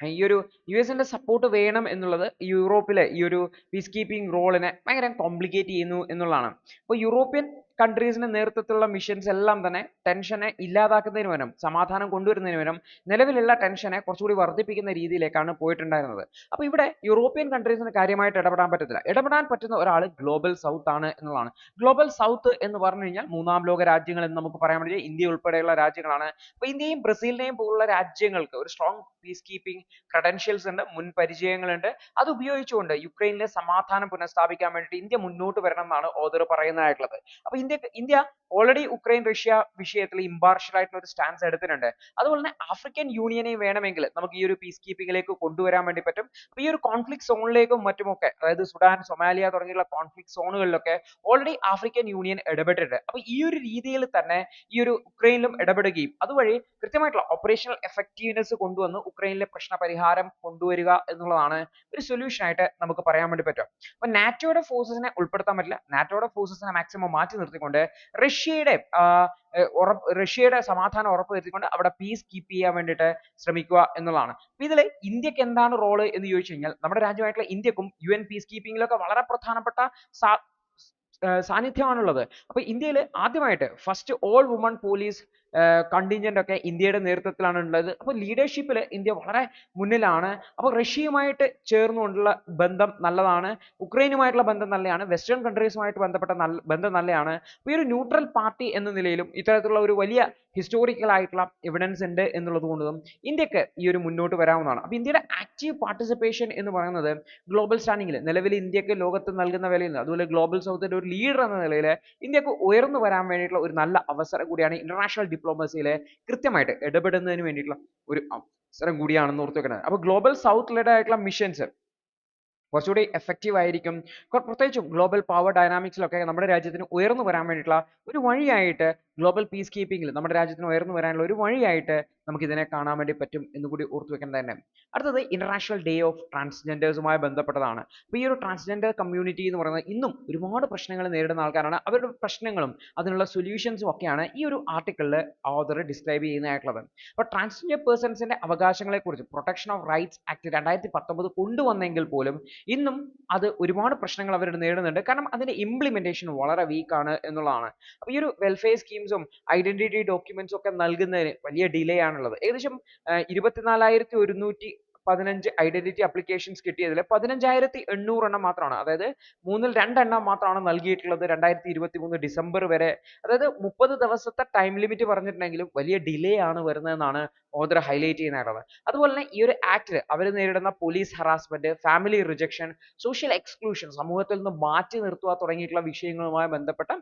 S1: ഈ ഒരു US-ന്റെ സപ്പോർട്ട് വേണം എന്നുള്ളത് യൂറോപ്പിലെ ഈ ഒരു പീസ് കീപ്പിംഗ് റോളിനെ ഭയങ്കര കോംപ്ലിക്കേറ്റ് ചെയ്യുന്നു എന്നുള്ളതാണ്. അപ്പോൾ യൂറോപ്യൻ കൺട്രീസിന്റെ നേതൃത്വത്തിലുള്ള മിഷൻസ് എല്ലാം തന്നെ ടെൻഷനെ ഇല്ലാതാക്കുന്നതിന് പകരം സമാധാനം കൊണ്ടുവരുന്നതിന് പകരം നിലവിലുള്ള ടെൻഷനെ കുറച്ചുകൂടി വർദ്ധിപ്പിക്കുന്ന രീതിയിലേക്കാണ് പോയിട്ടുണ്ടായിരുന്നത്. അപ്പോൾ ഇവിടെ യൂറോപ്യൻ കൺട്രീസിന് കാര്യമായിട്ട് ഇടപെടാൻ പറ്റത്തില്ല. ഇടപെടാൻ പറ്റുന്ന ഒരാൾ ഗ്ലോബൽ സൗത്ത് ആണ് എന്നുള്ളതാണ്. ഗ്ലോബൽ സൗത്ത് എന്ന് പറഞ്ഞു കഴിഞ്ഞാൽ മൂന്നാം ലോക രാജ്യങ്ങൾ എന്ന് നമുക്ക് പറയാൻ പറ്റില്ല, ഇന്ത്യ ഉൾപ്പെടെയുള്ള രാജ്യങ്ങളാണ്. അപ്പോൾ ഇന്ത്യയും ബ്രസീലിനെയും പോലുള്ള രാജ്യങ്ങൾക്ക് ഒരു സ്ട്രോങ് പീസ് കീപ്പിംഗ് ക്രെഡൻഷ്യൽസ് ഉണ്ട്, മുൻ പരിചയങ്ങളുണ്ട്. അത് ഉപയോഗിച്ചുകൊണ്ട് യുക്രൈനിലെ സമാധാനം പുനഃസ്ഥാപിക്കാൻ വേണ്ടിയിട്ട് ഇന്ത്യ മുന്നോട്ട് വരണം എന്നാണ് ഓദർ പറയുന്നതായിട്ടുള്ളത്. അപ്പോൾ ഇന്ത്യ ഓൾറെഡി ഉക്രൈൻ റഷ്യ വിഷയത്തിൽ ഇമ്പാർഷ്യൽ ആയിട്ടുള്ള ഒരു സ്റ്റാൻസ് എടുത്തിട്ടുണ്ട്. അതുപോലെ തന്നെ ആഫ്രിക്കൻ യൂണിയനെ വേണമെങ്കിൽ നമുക്ക് ഈ ഒരു പീസ് കീപ്പിംഗിലേക്ക് കൊണ്ടുവരാൻ വേണ്ടി പറ്റും. അപ്പോൾ ഈ ഒരു കോൺഫ്ലിക്ട് സോണിലേക്കും മറ്റുമൊക്കെ, അതായത് സുഡാൻ, സൊമാലിയ തുടങ്ങിയുള്ള കോൺഫ്ലിക്ട് സോണുകളിലൊക്കെ ഓൾറെഡി ആഫ്രിക്കൻ യൂണിയൻ ഇടപെട്ടിട്ടുണ്ട്. അപ്പോൾ ഈ ഒരു രീതിയിൽ തന്നെ ഈ ഒരു ഉക്രൈനിലും ഇടപെടുകയും അതുവഴി കൃത്യമായിട്ടുള്ള ഓപ്പറേഷണൽ എഫക്റ്റീവ്നെസ് കൊണ്ടുവന്ന് ഉക്രൈനിലെ പ്രശ്ന പരിഹാരം കൊണ്ടുവരിക എന്നുള്ളതാണ് ഒരു സൊല്യൂഷൻ ആയിട്ട് നമുക്ക് പറയാൻ വേണ്ടി പറ്റും. അപ്പോൾ നാറ്റോയുടെ ഫോഴ്സസിനെ ഉൾപ്പെടുത്താൻ പറ്റില്ല. നാറ്റോയുടെ ഫോഴ്സസിനെ മാക്സിമം മാറ്റി നിർത്തിക്കൊണ്ട് റഷ്യയുടെ സമാധാനം ഉറപ്പുവരുത്തിക്കൊണ്ട് അവിടെ പീസ് കീപ്പ് ചെയ്യാൻ വേണ്ടിയിട്ട് ശ്രമിക്കുക എന്നുള്ളതാണ്. അപ്പോൾ ഇതിൽ ഇന്ത്യക്ക് എന്താണ് റോള് എന്ന് ചോദിച്ചു കഴിഞ്ഞാൽ നമ്മുടെ രാജ്യമായിട്ടുള്ള ഇന്ത്യക്കും UN പീസ് കീപ്പിംഗിലൊക്കെ വളരെ പ്രധാനപ്പെട്ട സാന്നിധ്യമാണുള്ളത്. അപ്പോൾ ഇന്ത്യയിൽ ആദ്യമായിട്ട് first all woman police contingent ഒക്കെ ഇന്ത്യയുടെ നേതൃത്വത്തിലാണ് ഉള്ളത്. അപ്പോൾ ലീഡർഷിപ്പിൽ ഇന്ത്യ വളരെ മുന്നിലാണ്. അപ്പോൾ റഷ്യയുമായിട്ട് ചേർന്നുകൊണ്ടുള്ള ബന്ധം നല്ലതാണ്, ഉക്രൈനുമായിട്ടുള്ള ബന്ധം നല്ലതാണ്, വെസ്റ്റേൺ കൺട്രീസുമായിട്ട് ബന്ധപ്പെട്ട ബന്ധം നല്ലതാണ്. അപ്പോൾ ഈ ഒരു ന്യൂട്രൽ പാർട്ടി എന്ന നിലയിലും ഇത്തരത്തിലുള്ള ഒരു വലിയ ഹിസ്റ്റോറിക്കൽ ആയിട്ടുള്ള എവിഡൻസ് ഉണ്ട് എന്നുള്ളത് കൊണ്ടും ഇന്ത്യക്ക് ഈ ഒരു മുന്നോട്ട് വരാവുന്നതാണ്. അപ്പോൾ ഇന്ത്യയുടെ ആക്റ്റീവ് പാർട്ടിസിപ്പേഷൻ എന്ന് പറയുന്നത് ഗ്ലോബൽ സ്റ്റാൻഡിങ്ങിൽ നിലവിൽ ഇന്ത്യക്ക് ലോകത്ത് നൽകുന്ന വിലയിൽ അതുപോലെ ഗ്ലോബൽ സൗത്തിന്റെ ഒരു ലീഡർ എന്ന നിലയിൽ ഇന്ത്യക്ക് ഉയർന്നു വരാൻ വേണ്ടിയിട്ടുള്ള ഒരു നല്ല അവസരം കൂടിയാണ്. ഇന്റർനാഷണൽ ഡിപ്ലോമസിയിലെ കൃത്യമായിട്ട് ഇടപെടുന്നതിന് വേണ്ടിയിട്ടുള്ള ഒരു അവസരം കൂടിയാണെന്ന് ഓർത്ത് വെക്കുന്നത്. അപ്പോൾ ഗ്ലോബൽ സൗത്ത് ലെഡ് ആയിട്ടുള്ള മിഷൻസ് കുറച്ചുകൂടി എഫക്റ്റീവ് ആയിരിക്കും. പ്രത്യേകിച്ചും ഗ്ലോബൽ പവർ ഡൈനാമിക്സിലൊക്കെ നമ്മുടെ രാജ്യത്തിന് ഉയർന്നു വരാൻ വേണ്ടിയിട്ടുള്ള ഒരു വഴിയായിട്ട്, ഗ്ലോബൽ പീസ് കീപ്പിംഗിൽ നമ്മുടെ രാജ്യത്തിന് ഉയർന്നു വരാനുള്ള ഒരു വഴിയായിട്ട് നമുക്ക് ഇതിനെ കാണാൻ വേണ്ടി പറ്റും എന്ന് കൂടി ഓർത്തു വെക്കേണ്ടത് തന്നെ. അടുത്തത് ഇന്റർനാഷണൽ ഡേ ഓഫ് ട്രാൻസ്ജെൻഡേഴ്സുമായി ബന്ധപ്പെട്ടതാണ്. അപ്പോൾ ഈ ഒരു ട്രാൻസ്ജെൻഡർ കമ്മ്യൂണിറ്റി എന്ന് പറയുന്നത് ഇന്നും ഒരുപാട് പ്രശ്നങ്ങൾ നേരിടുന്ന ആൾക്കാരാണ്. അവരുടെ പ്രശ്നങ്ങളും അതിനുള്ള സൊല്യൂഷൻസും ഒക്കെയാണ് ഈ ഒരു ആർട്ടിക്കിളിൽ ഓഥർ ഡിസ്ക്രൈബ് ചെയ്യുന്നതായിട്ടുള്ളത്. അപ്പോൾ ട്രാൻസ്ജെൻഡർ പേഴ്സൺസിന്റെ അവകാശങ്ങളെക്കുറിച്ച് പ്രൊട്ടക്ഷൻ ഓഫ് റൈറ്റ്സ് ആക്ട് 2019 കൊണ്ടുവന്നെങ്കിൽ പോലും ഇന്നും അത് ഒരുപാട് പ്രശ്നങ്ങൾ അവർ നേരിടുന്നുണ്ട്. കാരണം അതിന്റെ ഇംപ്ലിമെന്റേഷൻ വളരെ വീക്കാണ് എന്നുള്ളതാണ്. അപ്പോൾ ഈ ഒരു വെൽഫെയർ സ്കീംസും ഐഡന്റിറ്റി ഡോക്യുമെന്റ്സും ഒക്കെ നൽകുന്നതിന് വലിയ ഡിലേ ആണുള്ളത്. ഏകദേശം 24,100 15 ഐഡന്റിറ്റി അപ്ലിക്കേഷൻസ് കിട്ടിയതിൽ 15,800 എണ്ണം മാത്രമാണ്, അതായത് 2/3 എണ്ണം മാത്രമാണ് നൽകിയിട്ടുള്ളത് 2023 ഡിസംബർ വരെ. അതായത് 30 ദിവസത്തെ ടൈം ലിമിറ്റ് പറഞ്ഞിട്ടുണ്ടെങ്കിലും വലിയ ഡിലേ ആണ് വരുന്നതെന്നാണ് ഓഥർ ഹൈലൈറ്റ് ചെയ്യുന്നത്. അതുപോലെ തന്നെ ഈ ഒരു ആക്ടിൽ അവർ നേരിടുന്ന police harassment, family rejection, social exclusion, സമൂഹത്തിൽ നിന്ന് മാറ്റി നിർത്തുക തുടങ്ങിയിട്ടുള്ള വിഷയങ്ങളുമായി ബന്ധപ്പെട്ട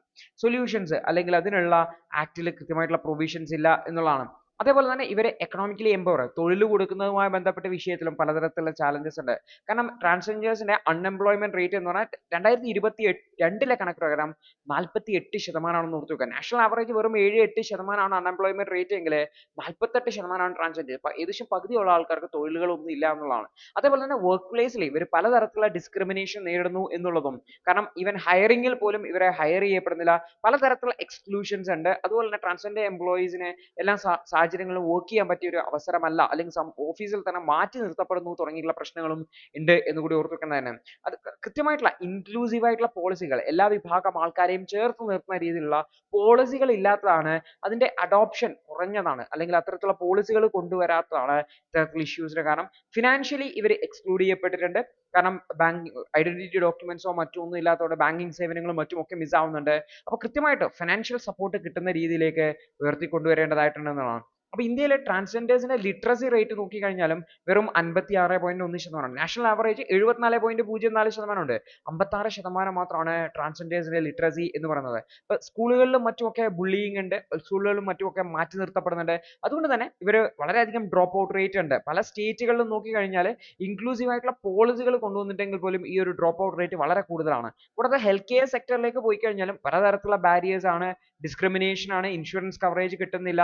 S1: സൊല്യൂഷൻസ് അല്ലെങ്കിൽ അതിനുള്ള ആക്ടിൽ കൃത്യമായിട്ടുള്ള പ്രൊവിഷൻസ് ഇല്ല എന്നുള്ളതാണ്. അതേപോലെ തന്നെ ഇവരെ എക്കണോമിക്കലി എംപവർ, തൊഴിൽ കൊടുക്കുന്നതുമായി ബന്ധപ്പെട്ട വിഷയത്തിലും പലതരത്തിലുള്ള ചാലഞ്ചസ് ഉണ്ട്. കാരണം ട്രാൻസ്ജെൻഡേഴ്സിന്റെ അൺഎംപ്ലോയ്മെന്റ് റേറ്റ് എന്ന് പറഞ്ഞാൽ 2022 കണക്ക് പ്രകാരം 48% ഓർത്തു വെക്കുക. നാഷണൽ ആവറേജ് വെറും 7-8% അൺഎംപ്ലോയ്മെന്റ് റേറ്റ് എങ്കിൽ 48% ട്രാൻസ്ജെൻഡർ. ഇപ്പൊ ഏകദേശം പകുതിയുള്ള ആൾക്കാർക്ക് തൊഴിലുകളൊന്നും ഇല്ല എന്നുള്ളതാണ്. അതേപോലെ തന്നെ വർക്ക് പ്ലേസിൽ ഇവർ പലതരത്തിലുള്ള ഡിസ്ക്രിമിനേഷൻ നേരിടുന്നു എന്നുള്ളതും, കാരണം ഈവൻ ഹയറിംഗിൽ പോലും ഇവരെ ഹയർ ചെയ്യപ്പെടുന്നില്ല, പലതരത്തിലുള്ള എക്സ്ക്ലൂഷൻസ് ഉണ്ട്. അതുപോലെ തന്നെ ട്രാൻസ്ജെൻഡർ എംപ്ലോയീസിനെ എല്ലാ സാഹചര്യങ്ങളിലും വർക്ക് ചെയ്യാൻ പറ്റിയ ഒരു അവസരമല്ല, അല്ലെങ്കിൽ ഓഫീസിൽ തന്നെ മാറ്റി നിർത്തപ്പെടുന്നു തുടങ്ങിയിട്ടുള്ള പ്രശ്നങ്ങളും ഉണ്ട് എന്ന് കൂടി ഓർത്തു വെക്കുന്നതാണ്. അത് കൃത്യമായിട്ടുള്ള ഇൻക്ലൂസീവ് ആയിട്ടുള്ള പോളിസികൾ, എല്ലാ വിഭാഗം ആൾക്കാരെയും ചേർത്ത് നിർത്തുന്ന രീതിയിലുള്ള പോളിസികൾ ഇല്ലാത്തതാണ്, അതിന്റെ അഡോപ്ഷൻ കുറഞ്ഞതാണ്, അല്ലെങ്കിൽ അത്തരത്തിലുള്ള പോളിസികൾ കൊണ്ടുവരാത്തതാണ് ഇത്തരത്തിലുള്ള ഇഷ്യൂസിന് കാരണം. ഫിനാൻഷ്യലി ഇവർ എക്സ്ക്ലൂഡ് ചെയ്യപ്പെട്ടിട്ടുണ്ട്. കാരണം ബാങ്ക് ഐഡന്റിറ്റി ഡോക്യുമെന്റ്സോ മറ്റൊന്നും ഇല്ലാത്തതുകൊണ്ട് ബാങ്കിങ് സേവനങ്ങളും മറ്റും ഒക്കെ മിസ് ആവുന്നുണ്ട്. അപ്പോൾ കൃത്യമായിട്ട് ഫിനാൻഷ്യൽ സപ്പോർട്ട് കിട്ടുന്ന രീതിയിലേക്ക് ഉയർത്തിക്കൊണ്ടുവരേണ്ടതായിട്ടുണ്ടെന്നാണ്. അപ്പോൾ ഇന്ത്യയിലെ ട്രാൻസ്ജെൻഡേഴ്സിന്റെ ലിറ്ററസി റേറ്റ് നോക്കിക്കഴിഞ്ഞാലും വെറും 56.1%. നാഷണൽ ആവറേജ് 74.04% ഉണ്ട്. 56% മാത്രമാണ് ട്രാൻസ്ജെൻഡേഴ്സിന്റെ ലിറ്ററസി എന്ന് പറയുന്നത്. ഇപ്പൊ സ്കൂളുകളിലും മറ്റുമൊക്കെ ബുള്ളിയിങ് ഉണ്ട്, സ്കൂളുകളിലും മറ്റുമൊക്കെ മാറ്റി നിർത്തപ്പെടുന്നുണ്ട്. അതുകൊണ്ട് തന്നെ ഇവർ വളരെയധികം ഡ്രോപ്പ് ഔട്ട് റേറ്റ് ഉണ്ട്. പല സ്റ്റേറ്റുകളിലും നോക്കിക്കഴിഞ്ഞാൽ ഇൻക്ലൂസീവ് ആയിട്ടുള്ള പോളിസികൾ കൊണ്ടുവന്നിട്ടെങ്കിൽ പോലും ഈ ഒരു ഡ്രോപ്പ് ഔട്ട് റേറ്റ് വളരെ കൂടുതലാണ്. കൂടാതെ ഹെൽത്ത് കെയർ സെക്ടറിലേക്ക് പോയി കഴിഞ്ഞാലും പലതരത്തിലുള്ള ബാരിയേഴ്സ് ആണ്, ഡിസ്ക്രിമിനേഷൻ ആണ്, ഇൻഷുറൻസ് കവറേജ് കിട്ടുന്നില്ല,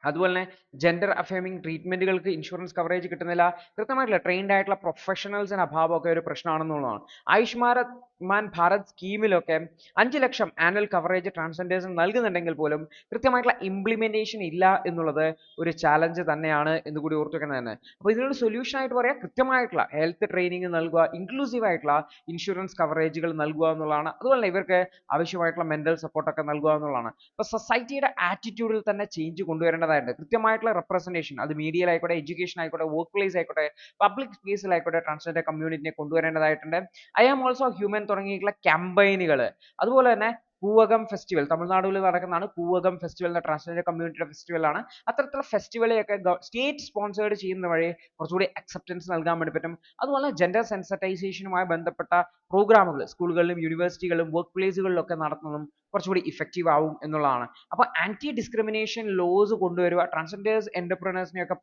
S1: അതുപോലെ തന്നെ ജെൻഡർ അഫേമിംഗ് ട്രീറ്റ്മെന്റുകൾക്ക് ഇൻഷുറൻസ് കവറേജ് കിട്ടുന്നില്ല, കൃത്യമായിട്ടുള്ള ട്രെയിൻഡ് ആയിട്ടുള്ള പ്രൊഫഷണൽസിന് അഭാവമൊക്കെ ഒരു പ്രശ്നമാണെന്നുള്ളതാണ്. ആയുഷ്മാൻ ഭാരത് സ്കീമിലൊക്കെ 5 ലക്ഷം ആനുവൽ കവറേജ് ട്രാൻസ്ജെൻഡേഴ്സിന് നൽകുന്നുണ്ടെങ്കിൽ പോലും കൃത്യമായിട്ടുള്ള ഇംപ്ലിമെന്റേഷൻ ഇല്ല എന്നുള്ളത് ഒരു ചാലഞ്ച് തന്നെയാണ് എന്ന് കൂടി ഓർത്തു വെക്കുന്നതാണ്. അപ്പോൾ ഇതിനൊരു സൊല്യൂഷൻ ആയിട്ട് പറയാം, കൃത്യമായിട്ടുള്ള ഹെൽത്ത് ട്രെയിനിങ് നൽകുക, ഇൻക്ലൂസീവ് ആയിട്ടുള്ള ഇൻഷുറൻസ് കവറേജുകൾ നൽകുക എന്നുള്ളതാണ്. അതുപോലെ ഇവർക്ക് ആവശ്യമായിട്ടുള്ള മെന്റൽ സപ്പോർട്ടൊക്കെ നൽകുക എന്നുള്ളതാണ്. അപ്പോൾ സൊസൈറ്റിയുടെ ആറ്റിറ്റ്യൂഡിൽ തന്നെ ചേഞ്ച് കൊണ്ടുവരേണ്ടതായിട്ടുണ്ട്. കൃത്യമായിട്ടുള്ള റെപ്രസെന്റേഷൻ, അത് മീഡിയയിലായിക്കോട്ടെ, എഡ്യൂക്കേഷൻ ആയിക്കോട്ടെ, വർക്ക് പ്ലേസ് ആയിക്കോട്ടെ, പബ്ലിക് സ്പേസിലായിക്കോട്ടെ, ട്രാൻസ്ജെൻഡർ കമ്മ്യൂണിറ്റിനെ കൊണ്ടുവരേണ്ടതായിട്ടുണ്ട്. ഐ ആം ഓൾസോ ഹ്യൂമൻ തുടങ്ങിയിട്ടുള്ള ക്യാമ്പയിനുകൾ, അതുപോലെ തന്നെ കൂവകം ഫെസ്റ്റിവൽ, തമിഴ്നാടുവിൽ നടക്കുന്നതാണ് കൂവകം ഫെസ്റ്റിവൽ എന്ന ട്രാൻസ്ജെൻഡർ കമ്മ്യൂണിറ്റിയുടെ ഫെസ്റ്റിവൽ ആണ്. അത്തരത്തിലുള്ള ഫെസ്റ്റിവലെയൊക്കെ സ്റ്റേറ്റ് സ്പോൺസേർഡ് ചെയ്യുന്ന വഴി കുറച്ചുകൂടി അക്സെപ്റ്റൻസ് നൽകാൻ വേണ്ടി പറ്റും. അതുപോലെ ജെൻഡർ സെൻസിറ്റൈസേഷനുമായി ബന്ധപ്പെട്ട പ്രോഗ്രാമുകൾ സ്കൂളുകളിലും യൂണിവേഴ്സിറ്റികളിലും വർക്ക് പ്ലേസുകളിലൊക്കെ നടത്തുന്നതും കുറച്ചുകൂടി ഇഫക്റ്റീവ് ആവും എന്നുള്ളതാണ്. അപ്പോൾ ആന്റി ഡിസ്ക്രിമിനേഷൻ ലോസ് കൊണ്ടുവരിക, ട്രാൻസ്ജെൻഡേഴ്സ് എന്റർപ്രണേഴ്സിനെയൊക്കെ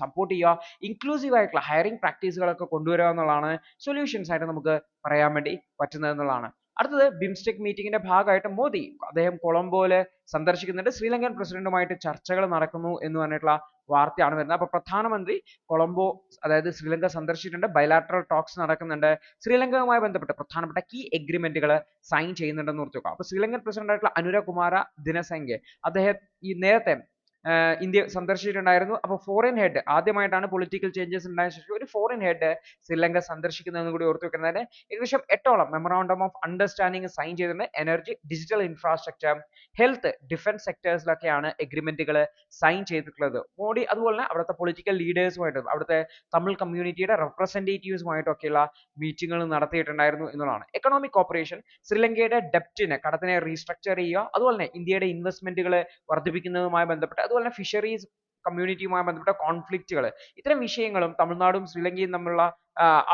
S1: സപ്പോർട്ട് ചെയ്യുക, ഇൻക്ലൂസീവ് ആയിട്ടുള്ള ഹയറിംഗ് പ്രാക്ടീസുകളൊക്കെ കൊണ്ടുവരിക എന്നുള്ളതാണ് സൊല്യൂഷൻസ് ആയിട്ട് നമുക്ക് പറയാൻ വേണ്ടി പറ്റുന്നത് എന്നുള്ളതാണ്. അടുത്തത് ബിംസ്റ്റെക് മീറ്റിംഗിന്റെ ഭാഗമായിട്ട് മോദി അദ്ദേഹം കൊളംബോയില് സന്ദർശിക്കുന്നുണ്ട്, ശ്രീലങ്കൻ പ്രസിഡന്റുമായിട്ട് ചർച്ചകൾ നടക്കുന്നു എന്ന് പറഞ്ഞിട്ടുള്ള വാർത്തയാണ് വരുന്നത്. അപ്പോൾ പ്രധാനമന്ത്രി കൊളംബോ അതായത് ശ്രീലങ്ക സന്ദർശിച്ചിട്ടുണ്ട്, ബൈലാറ്ററൽ ടോക്സ് നടക്കുന്നുണ്ട്, ശ്രീലങ്കയുമായി ബന്ധപ്പെട്ട് പ്രധാനപ്പെട്ട കീ എഗ്രിമെന്റുകൾ സൈൻ ചെയ്യുന്നുണ്ടെന്ന് ഓർത്തു വെക്കുക. അപ്പോൾ ശ്രീലങ്കൻ പ്രസിഡന്റ് ആയിട്ടുള്ള അനുരകുമാര ദിനസംഖ്യ അദ്ദേഹം ഈ നേരത്തെ ഇന്ത്യ സന്ദർശിച്ചിട്ടുണ്ടായിരുന്നു. അപ്പോൾ ഫോറിൻ ഹെഡ് ആദ്യമായിട്ടാണ് പൊളിറ്റിക്കൽ ചേഞ്ചസ് ഉണ്ടായ ശേഷം ഒരു ഫോറിൻ ഹെഡ് ശ്രീലങ്ക സന്ദർശിക്കുന്നതെന്ന് കൂടി ഓർത്തു വെക്കുന്നതിന് ഏകദേശം 8ഓളം മെമ്മറാണ്ടം ഓഫ് അണ്ടർസ്റ്റാൻഡിംഗ് സൈൻ ചെയ്തിട്ടുണ്ട്. Energy, digital infrastructure, health, defence സെക്ടേഴ്സിലൊക്കെയാണ് എഗ്രിമെന്റുകൾ സൈൻ ചെയ്തിട്ടുള്ളത്. മോഡി അതുപോലെ തന്നെ അവിടുത്തെ പൊളിറ്റിക്കൽ ലീഡേഴ്സുമായിട്ടും അവിടുത്തെ തമിഴ് കമ്മ്യൂണിറ്റിയുടെ റെപ്രസെന്റേറ്റീവ്സുമായിട്ടൊക്കെയുള്ള മീറ്റിംഗുകൾ നടത്തിയിട്ടുണ്ടായിരുന്നു എന്നുള്ളതാണ്. എക്കണോമിക് കോപ്പറേഷൻ, ശ്രീലങ്കയുടെ ഡെപ്റ്റിനെ കടത്തിനെ റീസ്ട്രക്ചർ ചെയ്യുക, അതുപോലെ തന്നെ ഇന്ത്യയുടെ ഇൻവെസ്റ്റ്മെന്റുകൾ വർദ്ധിപ്പിക്കുന്നതുമായി ബന്ധപ്പെട്ട്, അതുപോലെ തന്നെ ഫിഷറീസ് കമ്മ്യൂണിറ്റിയുമായി ബന്ധപ്പെട്ട കോൺഫ്ലിക്റ്റുകൾ, ഇത്തരം വിഷയങ്ങളും തമിഴ്നാടും ശ്രീലങ്കയും തമ്മിലുള്ള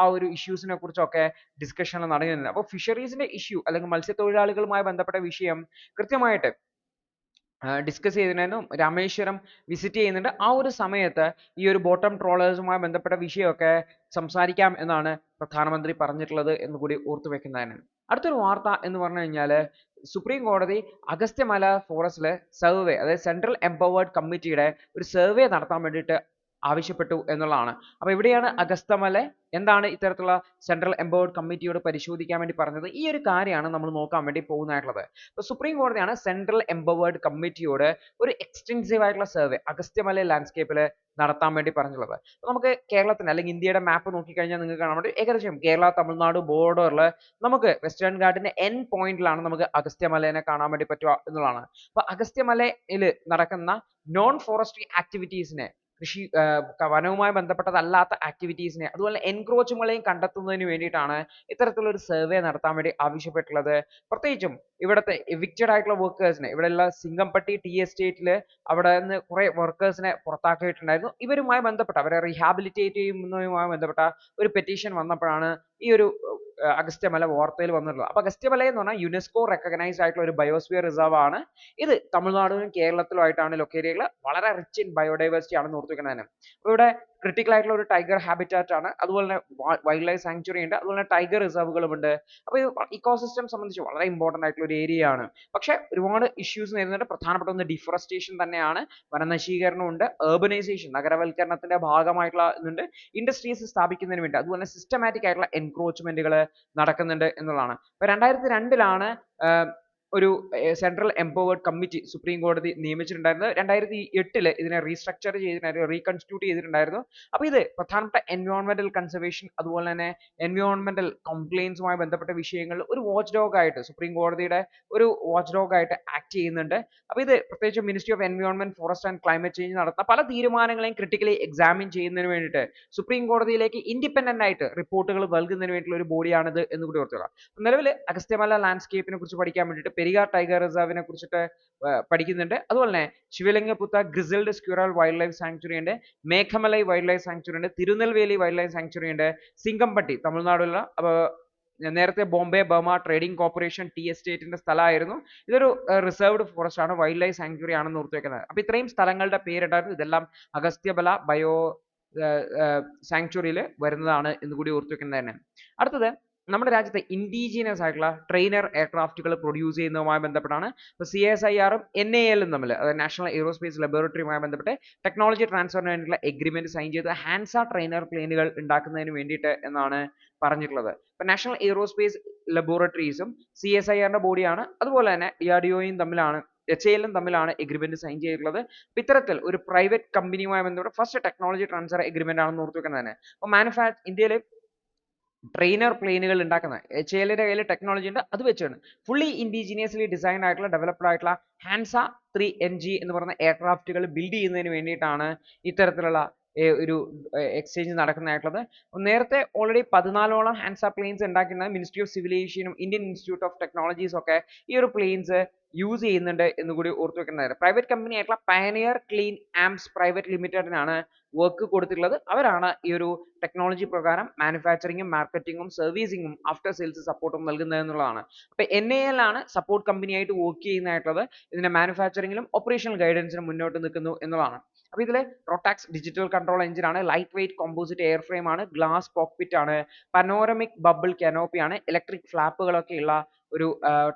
S1: ആ ഒരു ഇഷ്യൂസിനെ കുറിച്ചൊക്കെ ഡിസ്കഷനിൽ നടക്കുന്നുണ്ട്. അപ്പോൾ ഫിഷറീസിന്റെ ഇഷ്യൂ അല്ലെങ്കിൽ മത്സ്യത്തൊഴിലാളികളുമായി ബന്ധപ്പെട്ട വിഷയം കൃത്യമായിട്ട് ഡിസ്കസ് ചെയ്തതിനും രാമേശ്വരം വിസിറ്റ് ചെയ്യുന്നുണ്ട്. ആ ഒരു സമയത്ത് ഈ ഒരു ബോട്ടം ട്രോളേഴ്സുമായി ബന്ധപ്പെട്ട വിഷയമൊക്കെ സംസാരിക്കാം എന്നാണ് പ്രധാനമന്ത്രി പറഞ്ഞിട്ടുള്ളത് എന്ന് കൂടി ഓർത്തു വെക്കുന്നതാണ്. അടുത്തൊരു വാർത്ത എന്ന് പറഞ്ഞു കഴിഞ്ഞാൽ സുപ്രീം കോടതി അഗസ്ത്യമല ഫോറസ്റ്റിലെ സർവേ, അതായത് സെൻട്രൽ എംപവേർഡ് കമ്മിറ്റിയുടെ ഒരു സർവേ നടത്താൻ വേണ്ടിയിട്ട് ആവശ്യപ്പെട്ടു എന്നുള്ളതാണ്. അപ്പോൾ എവിടെയാണ് അഗസ്ത്യമല, എന്താണ് ഇത്തരത്തിലുള്ള സെൻട്രൽ എംപവേർഡ് കമ്മിറ്റിയോട് പരിശോധിക്കാൻ വേണ്ടി പറഞ്ഞത്, ഈ ഒരു കാര്യമാണ് നമ്മൾ നോക്കാൻ വേണ്ടി പോകുന്നതായിട്ടുള്ളത്. അപ്പോൾ സുപ്രീം കോടതിയാണ് സെൻട്രൽ എംപവേർഡ് കമ്മിറ്റിയോട് ഒരു എക്സ്റ്റെൻസീവ് ആയിട്ടുള്ള സർവേ അഗസ്ത്യമല ലാൻഡ്സ്കേപ്പിൽ നടത്താൻ വേണ്ടി പറഞ്ഞിട്ടുള്ളത്. അപ്പോൾ നമുക്ക് കേരളത്തിന് അല്ലെങ്കിൽ ഇന്ത്യയുടെ മാപ്പ് നോക്കിക്കഴിഞ്ഞാൽ നിങ്ങൾക്ക് കാണാൻ വേണ്ടി ഏകദേശം കേരള തമിഴ്നാട് ബോർഡറിൽ നമുക്ക് വെസ്റ്റേൺ ഗാർഡിന്റെ എൻ പോയിന്റിലാണ് നമുക്ക് അഗസ്ത്യമലേനെ കാണാൻ വേണ്ടി പറ്റുക എന്നുള്ളതാണ്. അപ്പോൾ അഗസ്ത്യമലയിൽ നടക്കുന്ന നോൺ ഫോറസ്ട്രി ആക്ടിവിറ്റീസിനെ വനവുമായി ബന്ധപ്പെട്ടതല്ലാത്ത ആക്ടിവിറ്റീസിനെ അതുപോലെ എൻക്രോച്ചുകളെയും കണ്ടെത്തുന്നതിന് വേണ്ടിയിട്ടാണ് ഇത്തരത്തിലുള്ള ഒരു സർവേ നടത്താൻ വേണ്ടി ആവശ്യപ്പെട്ടുള്ളത്. പ്രത്യേകിച്ചും ഇവിടുത്തെ എവിക്റ്റഡ് ആയിട്ടുള്ള വർക്കേഴ്സിനെ, ഇവിടെയുള്ള സിംഗംപട്ടി ടീ എസ്റ്റേറ്റിൽ അവിടെ നിന്ന് കുറെ വർക്കേഴ്സിനെ പുറത്താക്കിയിട്ടുണ്ടായിരുന്നു. ഇവരുമായി ബന്ധപ്പെട്ട അവരെ റീഹാബിലിറ്റേറ്റ് ചെയ്യുന്നതുമായി ബന്ധപ്പെട്ട ഒരു പെറ്റീഷൻ വന്നപ്പോഴാണ് ഈ ഒരു അഗസ്ത്യമല വാർത്തയിൽ വന്നിട്ടുള്ളത്. അപ്പൊ അഗസ്ത്യമല എന്ന് പറഞ്ഞാൽ യുനെസ്കോ റെക്കഗ്നൈസ്ഡ് ആയിട്ടുള്ള ഒരു ബയോസ്ഫിയർ റിസർവ് ആണ്. ഇത് തമിഴ്നാടിനും കേരളത്തിലുമായിട്ടാണ് ലൊക്കേറ്റ് ചെയ്യുന്നത്. വളരെ റിച്ച് ഇൻ ബയോഡൈവേഴ്സിറ്റി ആണെന്ന് ഓർത്ത് വെക്കുന്നതിന്. ഇവിടെ ക്രിട്ടിക്കൽ ആയിട്ടുള്ള ഒരു ടൈഗർ ഹാബിറ്റാറ്റ് ആണ്. അതുപോലെ തന്നെ വൈൽഡ് ലൈഫ് സാങ്ച്വറി ഉണ്ട്. അതുപോലെ തന്നെ ടൈഗർ റിസർവുകളും ഉണ്ട്. അപ്പോൾ ഇത് ഇക്കോസിസ്റ്റം സംബന്ധിച്ച് വളരെ ഇമ്പോർട്ടന്റ് ആയിട്ടുള്ള ഒരു ഏരിയ ആണ്. പക്ഷേ ഒരുപാട് ഇഷ്യൂസ് നേരിടുന്നുണ്ട്. പ്രധാനപ്പെട്ട ഒന്ന് ഡിഫോറസ്റ്റേഷൻ തന്നെയാണ്. വനനശീകരണം ഉണ്ട്, urbanization നഗരവൽക്കരണത്തിന്റെ ഭാഗമായിട്ടുള്ള ഇതുണ്ട്, ഇൻഡസ്ട്രീസ് സ്ഥാപിക്കുന്നതിന് വേണ്ടി അതുപോലെ സിസ്റ്റമാറ്റിക് ആയിട്ടുള്ള എൻക്രോച്ച്മെന്റുകൾ നടക്കുന്നുണ്ട് എന്നുള്ളതാണ്. അപ്പോൾ 2002 ഒരു സെൻട്രൽ എംപവേർഡ് കമ്മിറ്റി സുപ്രീം കോടതി നിയമിച്ചിട്ടുണ്ടായിരുന്നു. 2008 ഇതിനെ റീസ്ട്രക്ചർ ചെയ്തിട്ടുണ്ടായിരുന്നു, റീകൺസ്റ്റിറ്റ്യൂട്ട് ചെയ്തിട്ടുണ്ടായിരുന്നു. അപ്പോൾ ഇത് പ്രധാനപ്പെട്ട എൻവയോൺമെന്റൽ കൺസർവേഷൻ അതുപോലെ തന്നെ എൻവയോൺമെന്റൽ കംപ്ലയിൻസുമായി ബന്ധപ്പെട്ട വിഷയങ്ങളിൽ ഒരു വാച്ച് ഡോഗ് ആയിട്ട് സുപ്രീം കോടതിയുടെ ഒരു വാച്ച് ഡോഗ് ആയിട്ട് ആക്ട് ചെയ്യുന്നുണ്ട്. അപ്പോൾ ഇത് പ്രത്യേകിച്ച് ministry of environment forest and climate change നടത്തുന്ന പല തീരുമാനങ്ങളെയും ക്രിട്ടിക്കലി എക്സാമിൻ ചെയ്യുന്നതിന് വേണ്ടിയിട്ട് സുപ്രീം കോടതിയിലേക്ക് ഇൻഡിപെൻഡന്റ് ആയിട്ട് റിപ്പോർട്ടുകൾ നൽകുന്നതിന് വേണ്ടിയിട്ടുള്ള ഒരു ബോഡിയാണിത് എന്ന് കൂടി ഓർക്കുക. നിലവിൽ അഗസ്ത്യമല ലാൻഡ്സ്കേപ്പിനെ കുറിച്ച് പഠിക്കാൻ വേണ്ടിയിട്ട് പെരിയാർ ടൈഗർ റിസർവിനെ കുറിച്ചിട്ട് പഠിക്കുന്നുണ്ട്. അതുപോലെ തന്നെ ശിവലിംഗപുത്ത ഗ്രിസിൽഡ് സ്ക്വിറൽ വൈൽഡ് ലൈഫ് സാങ്ച്വറി ഉണ്ട്, മേഘമലൈ വൈൽഡ് ലൈഫ് സാങ്ച്വറി ഉണ്ട്, തിരുനെൽവേലി വൈൽഡ് ലൈഫ് സാങ്ച്വറി ഉണ്ട്, സിംഗംപട്ടി തമിഴ്നാടുള്ള നേരത്തെ Bombay Burma trading corporation tea എസ്റ്റേറ്റിന്റെ സ്ഥലമായിരുന്നു. ഇതൊരു റിസർവ്ഡ് ഫോറസ്റ്റ് ആണ്, വൈൽഡ് ലൈഫ് സാങ്ച്വറി ആണെന്ന് ഓർത്ത് വെക്കുന്നത്. അപ്പൊ ഇത്രയും സ്ഥലങ്ങളുടെ പേരിട്ടായിരുന്നു. ഇതെല്ലാം അഗസ്ത്യമല ബയോ സാങ്ച്വറിയിൽ വരുന്നതാണ് എന്ന് കൂടി ഓർത്ത് വെക്കുന്നത് തന്നെ. അടുത്തത് നമ്മുടെ രാജ്യത്തെ ഇൻഡിജിനസ് ആയിട്ടുള്ള ട്രെയിനർ എയർക്രാഫ്റ്റുകൾ പ്രൊഡ്യൂസ് ചെയ്യുന്നതുമായി ബന്ധപ്പെട്ടാണ്. ഇപ്പോൾ CSIR-ഉം NAL-ഉം തമ്മിൽ, അതായത് നാഷണൽ എയ്റോസ്പേസ് ലബോറട്ടറിയുമായി ബന്ധപ്പെട്ട് ടെക്നോളജി ട്രാൻസ്ഫറിന് വേണ്ടിയിട്ടുള്ള എഗ്രിമെന്റ് സൈൻ ചെയ്ത് ഹാൻസ ട്രെയിനർ പ്ലെയിനുകൾ ഉണ്ടാക്കുന്നതിന് വേണ്ടിയിട്ട് എന്നാണ് പറഞ്ഞിട്ടുള്ളത്. ഇപ്പോൾ നാഷണൽ എയ്റോസ്പേസ് ലബോറട്ടറീസും CSIR-ന്റെ ബോഡിയാണ്, അതുപോലെ തന്നെ DRDO-യും തമ്മിലാണ് HAL-ഉം തമ്മിലാണ് എഗ്രിമെന്റ് സൈൻ ചെയ്തിട്ടുള്ളത്. ഇത്തരത്തിൽ ഒരു പ്രൈവറ്റ് കമ്പനിയുമായി ബന്ധപ്പെട്ട് ഫസ്റ്റ് ടെക്നോളജി ട്രാൻസ്ഫർ എഗ്രിമെന്റ് ആണെന്ന് ഓർത്ത് വെക്കുന്നത് തന്നെ. അപ്പോൾ ഇന്ത്യയിൽ ട്രെയിനർ പ്ലെയിനുകൾ ഉണ്ടാക്കുന്ന HAL-ന്റെ കയ്യിൽ ടെക്നോളജി ഉണ്ട്, അത് വെച്ചാണ് ഫുള്ളി ഇൻഡിജിനിയസ്ലി ഡിസൈൻഡ് ആയിട്ടുള്ള ഡെവലപ്ഡ് ആയിട്ടുള്ള ഹാൻസ 3NG എന്ന് പറയുന്ന എയർക്രാഫ്റ്റുകൾ ബിൽഡ് ചെയ്യുന്നതിന് വേണ്ടിയിട്ടാണ് ഇത്തരത്തിലുള്ള ഒരു എക്സ്ചേഞ്ച് നടക്കുന്നതായിട്ടുള്ളത്. നേരത്തെ ഓൾറെഡി 14ഓളം ഹാൻസ പ്ലെയിൻസ് ഉണ്ടാക്കുന്നത് മിനിസ്ട്രി ഓഫ് സിവിൽ ഏവിയേഷനും ഇന്ത്യൻ ഇൻസ്റ്റിറ്റ്യൂട്ട് ഓഫ് ടെക്നോളജീസ് ഒക്കെ ഈ ഒരു പ്ലെയിൻസ് യൂസ് ചെയ്യുന്നുണ്ട് എന്ന് കൂടി ഓർത്ത് വെക്കുന്നതായിരുന്നു. പ്രൈവറ്റ് കമ്പനി ആയിട്ടുള്ള പയനിയർ ക്ലീൻ ആംസ് പ്രൈവറ്റ് ലിമിറ്റഡിനാണ് വർക്ക് കൊടുത്തിട്ടുള്ളത്. അവരാണ് ഈ ഒരു ടെക്നോളജി പ്രകാരം മാനുഫാക്ചറിങ്ങും മാർക്കറ്റിങ്ങും സർവീസിങ്ങും ആഫ്റ്റർ സെയിൽസ് സപ്പോർട്ടും നൽകുന്നത് എന്നുള്ളതാണ്. അപ്പോൾ NAL ആണ് സപ്പോർട്ട് കമ്പനിയായിട്ട് വർക്ക് ചെയ്യുന്നതായിട്ടുള്ളത്. ഇതിന്റെ മാനുഫാക്ചറിങ്ങിലും ഓപ്പറേഷണൽ ഗൈഡൻസിനും മുന്നോട്ട് നിൽക്കുന്നു എന്നുള്ളതാണ്. അപ്പോൾ ഇതിൽ റോട്ടാക്സ് ഡിജിറ്റൽ കൺട്രോൾ എഞ്ചിൻ ആണ്, light weight composite air frame ആണ്, ഗ്ലാസ് കോക്പിറ്റ് ആണ്, പനോരമിക് ബബിൾ കനോപ്പി ആണ്, ഇലക്ട്രിക് ഫ്ലാപ്പുകളൊക്കെ ഉള്ള ഒരു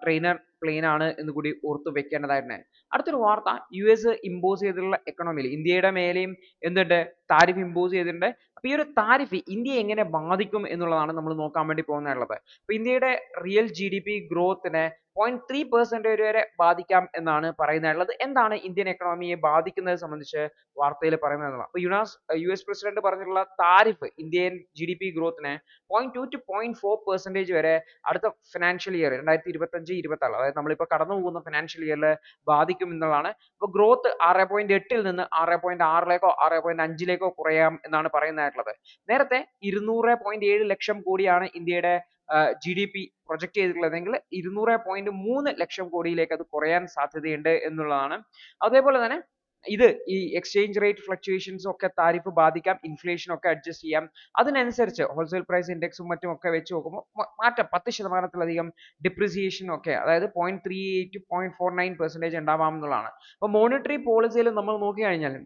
S1: ട്രെയിനർ പ്ലെയിൻ ആണ് എന്ന് കൂടി ഓർത്ത് വെക്കേണ്ടതായിട്ടുണ്ട്. അടുത്തൊരു വാർത്ത, US ഇമ്പോസ് ചെയ്തിട്ടുള്ള എക്കണോമിയിൽ ഇന്ത്യയുടെ മേലെയും എന്തുണ്ട്, താരിഫ് ഇമ്പോസ് ചെയ്തിട്ടുണ്ട്. അപ്പോൾ ഈ ഒരു താരിഫ് ഇന്ത്യയെ എങ്ങനെ ബാധിക്കും എന്നുള്ളതാണ് നമ്മൾ നോക്കാൻ വേണ്ടി പോകുന്നത്. അപ്പോൾ ഇന്ത്യയുടെ റിയൽ GDP ഗ്രോത്തിനെ 0.3% വരെ ബാധിക്കാം എന്നാണ് പറയുന്നത്. എന്താണ് ഇന്ത്യൻ എക്കണോമിയെ ബാധിക്കുന്നത് സംബന്ധിച്ച് വാർത്തയിൽ പറയുന്നത്. അപ്പോൾ US പ്രസിഡന്റ് പറഞ്ഞിട്ടുള്ള താരിഫ് ഇന്ത്യൻ GDP ഗ്രോത്തിനെ 0.2 to 0.4% വരെ അടുത്ത ഫിനാൻഷ്യൽ ഇയർ 2025-26, അതായത് നമ്മളിപ്പോൾ കടന്നു പോകുന്ന ഫിനാൻഷ്യൽ ഇയറിൽ ബാധിക്കും എന്നുള്ളതാണ്. അപ്പോൾ ഗ്രോത്ത് 6.8-ൽ നിന്ന് 6.6-ലേക്കോ 6.5-ലേക്കോ കുറയാം എന്നാണ് പറയുന്നതായിട്ടുള്ളത്. നേരത്തെ 200.7 ലക്ഷം കോടിയാണ് ഇന്ത്യയുടെ GDP പ്രൊജക്ട് ചെയ്തിട്ടുള്ളതെങ്കിൽ 200.3 ലക്ഷം കോടിയിലേക്ക് അത് കുറയാൻ സാധ്യതയുണ്ട് എന്നുള്ളതാണ്. അതേപോലെ തന്നെ ഇത് ഈ എക്സ്ചേഞ്ച് റേറ്റ് ഫ്ലക്ച്വേഷൻസ് ഒക്കെ താരിഫ് ബാധിക്കാം, ഇൻഫ്ലേഷൻ ഒക്കെ അഡ്ജസ്റ്റ് ചെയ്യാം. അതിനനുസരിച്ച് ഹോൾസെയിൽ പ്രൈസ് ഇൻഡെക്സും മറ്റും ഒക്കെ വെച്ച് നോക്കുമ്പോൾ മാറ്റം 10%-ലധികം ഡിപ്രിസിയേഷൻ ഒക്കെ, അതായത് 0.38 to 0.49% ഉണ്ടാവാം എന്നുള്ളതാണ്. അപ്പോൾ മോണിറ്ററി പോളിസിയിൽ നമ്മൾ നോക്കിക്കഴിഞ്ഞാൽ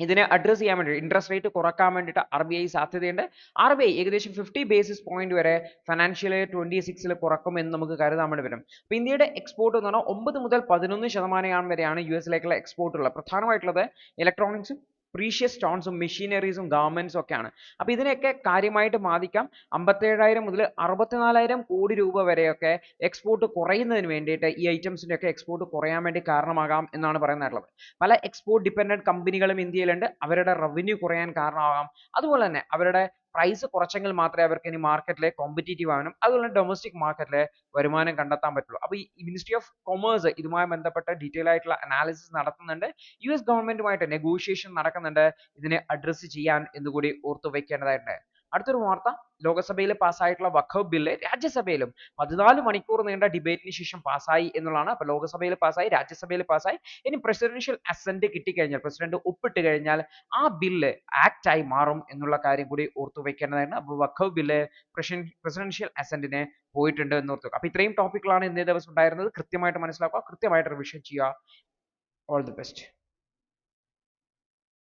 S1: ഇതിനെ അഡ്രസ് ചെയ്യാൻ വേണ്ടി ഇൻട്രസ്റ്റ് റേറ്റ് കുറക്കാൻ വേണ്ടിയിട്ട് RBI സാധ്യതയുണ്ട്. RBI ഏകദേശം 50 ബേസിസ് പോയിന്റ് വരെ ഫിനാൻഷ്യൽ ഇയർ 26-ൽ കുറക്കുമെന്ന് നമുക്ക് കരുതാൻ വേണ്ടി വരും. അപ്പോൾ ഇന്ത്യയുടെ എക്സ്പോർട്ട് എന്ന് പറഞ്ഞാൽ 9 മുതൽ 11% വരെയാണ് US-ലേക്കുള്ള എക്സ്പോർട്ട് ഉള്ളത്. പ്രധാനമായിട്ടുള്ളത് ഇലക്ട്രോണിക്സും പ്രീഷ്യസ് സ്റ്റോൺസും മെഷീനറീസും ഗാർമെന്റ്സും ഒക്കെയാണ്. അപ്പോൾ ഇതിനെയൊക്കെ കാര്യമായിട്ട് ബാധിക്കാം. 57,000 മുതൽ 64,000 കോടി രൂപ വരെയൊക്കെ എക്സ്പോർട്ട് കുറയുന്നതിന് വേണ്ടിയിട്ട് ഈ ഐറ്റംസിന്റെ ഒക്കെ എക്സ്പോർട്ട് കുറയാൻ വേണ്ടി കാരണമാകാം എന്നാണ് പറയുന്നത്. പല എക്സ്പോർട്ട് ഡിപ്പെൻഡന്റ് കമ്പനികളും ഇന്ത്യയിലുണ്ട്, അവരുടെ റവന്യൂ കുറയാൻ കാരണമാകാം. അതുപോലെ തന്നെ അവരുടെ പ്രൈസ് കുറച്ചെങ്കിൽ മാത്രമേ അവർക്ക് ഇനി മാർക്കറ്റിലെ കോമ്പറ്റീറ്റീവ് ആവാനും അതുപോലെ ഡൊമസ്റ്റിക് മാർക്കറ്റിലെ വരുമാനം കണ്ടെത്താൻ പറ്റുള്ളൂ. അപ്പോൾ ഈ മിനിസ്ട്രി ഓഫ് കൊമേഴ്സ് ഇതുമായി ബന്ധപ്പെട്ട ഡീറ്റെയിൽ ആയിട്ടുള്ള അനാലിസിസ് നടത്തുന്നുണ്ട്. US ഗവൺമെന്റുമായിട്ട് നെഗോഷിയേഷൻ നടക്കുന്നുണ്ട് ഇതിനെ അഡ്രസ്സ് ചെയ്യാൻ എന്നുകൂടി ഓർത്തു വെക്കേണ്ടതായിട്ടുണ്ട്. അടുത്തൊരു വാർത്ത, ലോകസഭയിൽ പാസ്സായിട്ടുള്ള വഖഫ് ബില്ല് രാജ്യസഭയിലും 14 മണിക്കൂർ നീണ്ട ഡിബേറ്റിന് ശേഷം പാസ്സായി എന്നുള്ളതാണ്. അപ്പോൾ ലോകസഭയിൽ പാസ്സായി, രാജ്യസഭയിൽ പാസ്സായി. ഇനി പ്രസിഡൻഷ്യൽ അസെന്റ് കിട്ടിക്കഴിഞ്ഞാൽ, പ്രസിഡന്റ് ഒപ്പിട്ട് കഴിഞ്ഞാൽ ആ ബില്ല് ആക്ട് ആയി മാറും എന്നുള്ള കാര്യം കൂടി ഓർത്തു വെക്കേണ്ടതാണ്. അപ്പോൾ വഖഫ് ബില്ല് പ്രസിഡൻഷ്യൽ അസെന്റിന് പോയിട്ടുണ്ട് എന്ന് ഓർത്തു വെക്കുക. അപ്പോൾ ഇത്രയും ടോപ്പിക്കുകളാണ് ഇന്നേ ദിവസം ഉണ്ടായിരുന്നത്. കൃത്യമായിട്ട് മനസ്സിലാക്കുക, കൃത്യമായിട്ട് റിവിഷൻ ചെയ്യുക. All the best.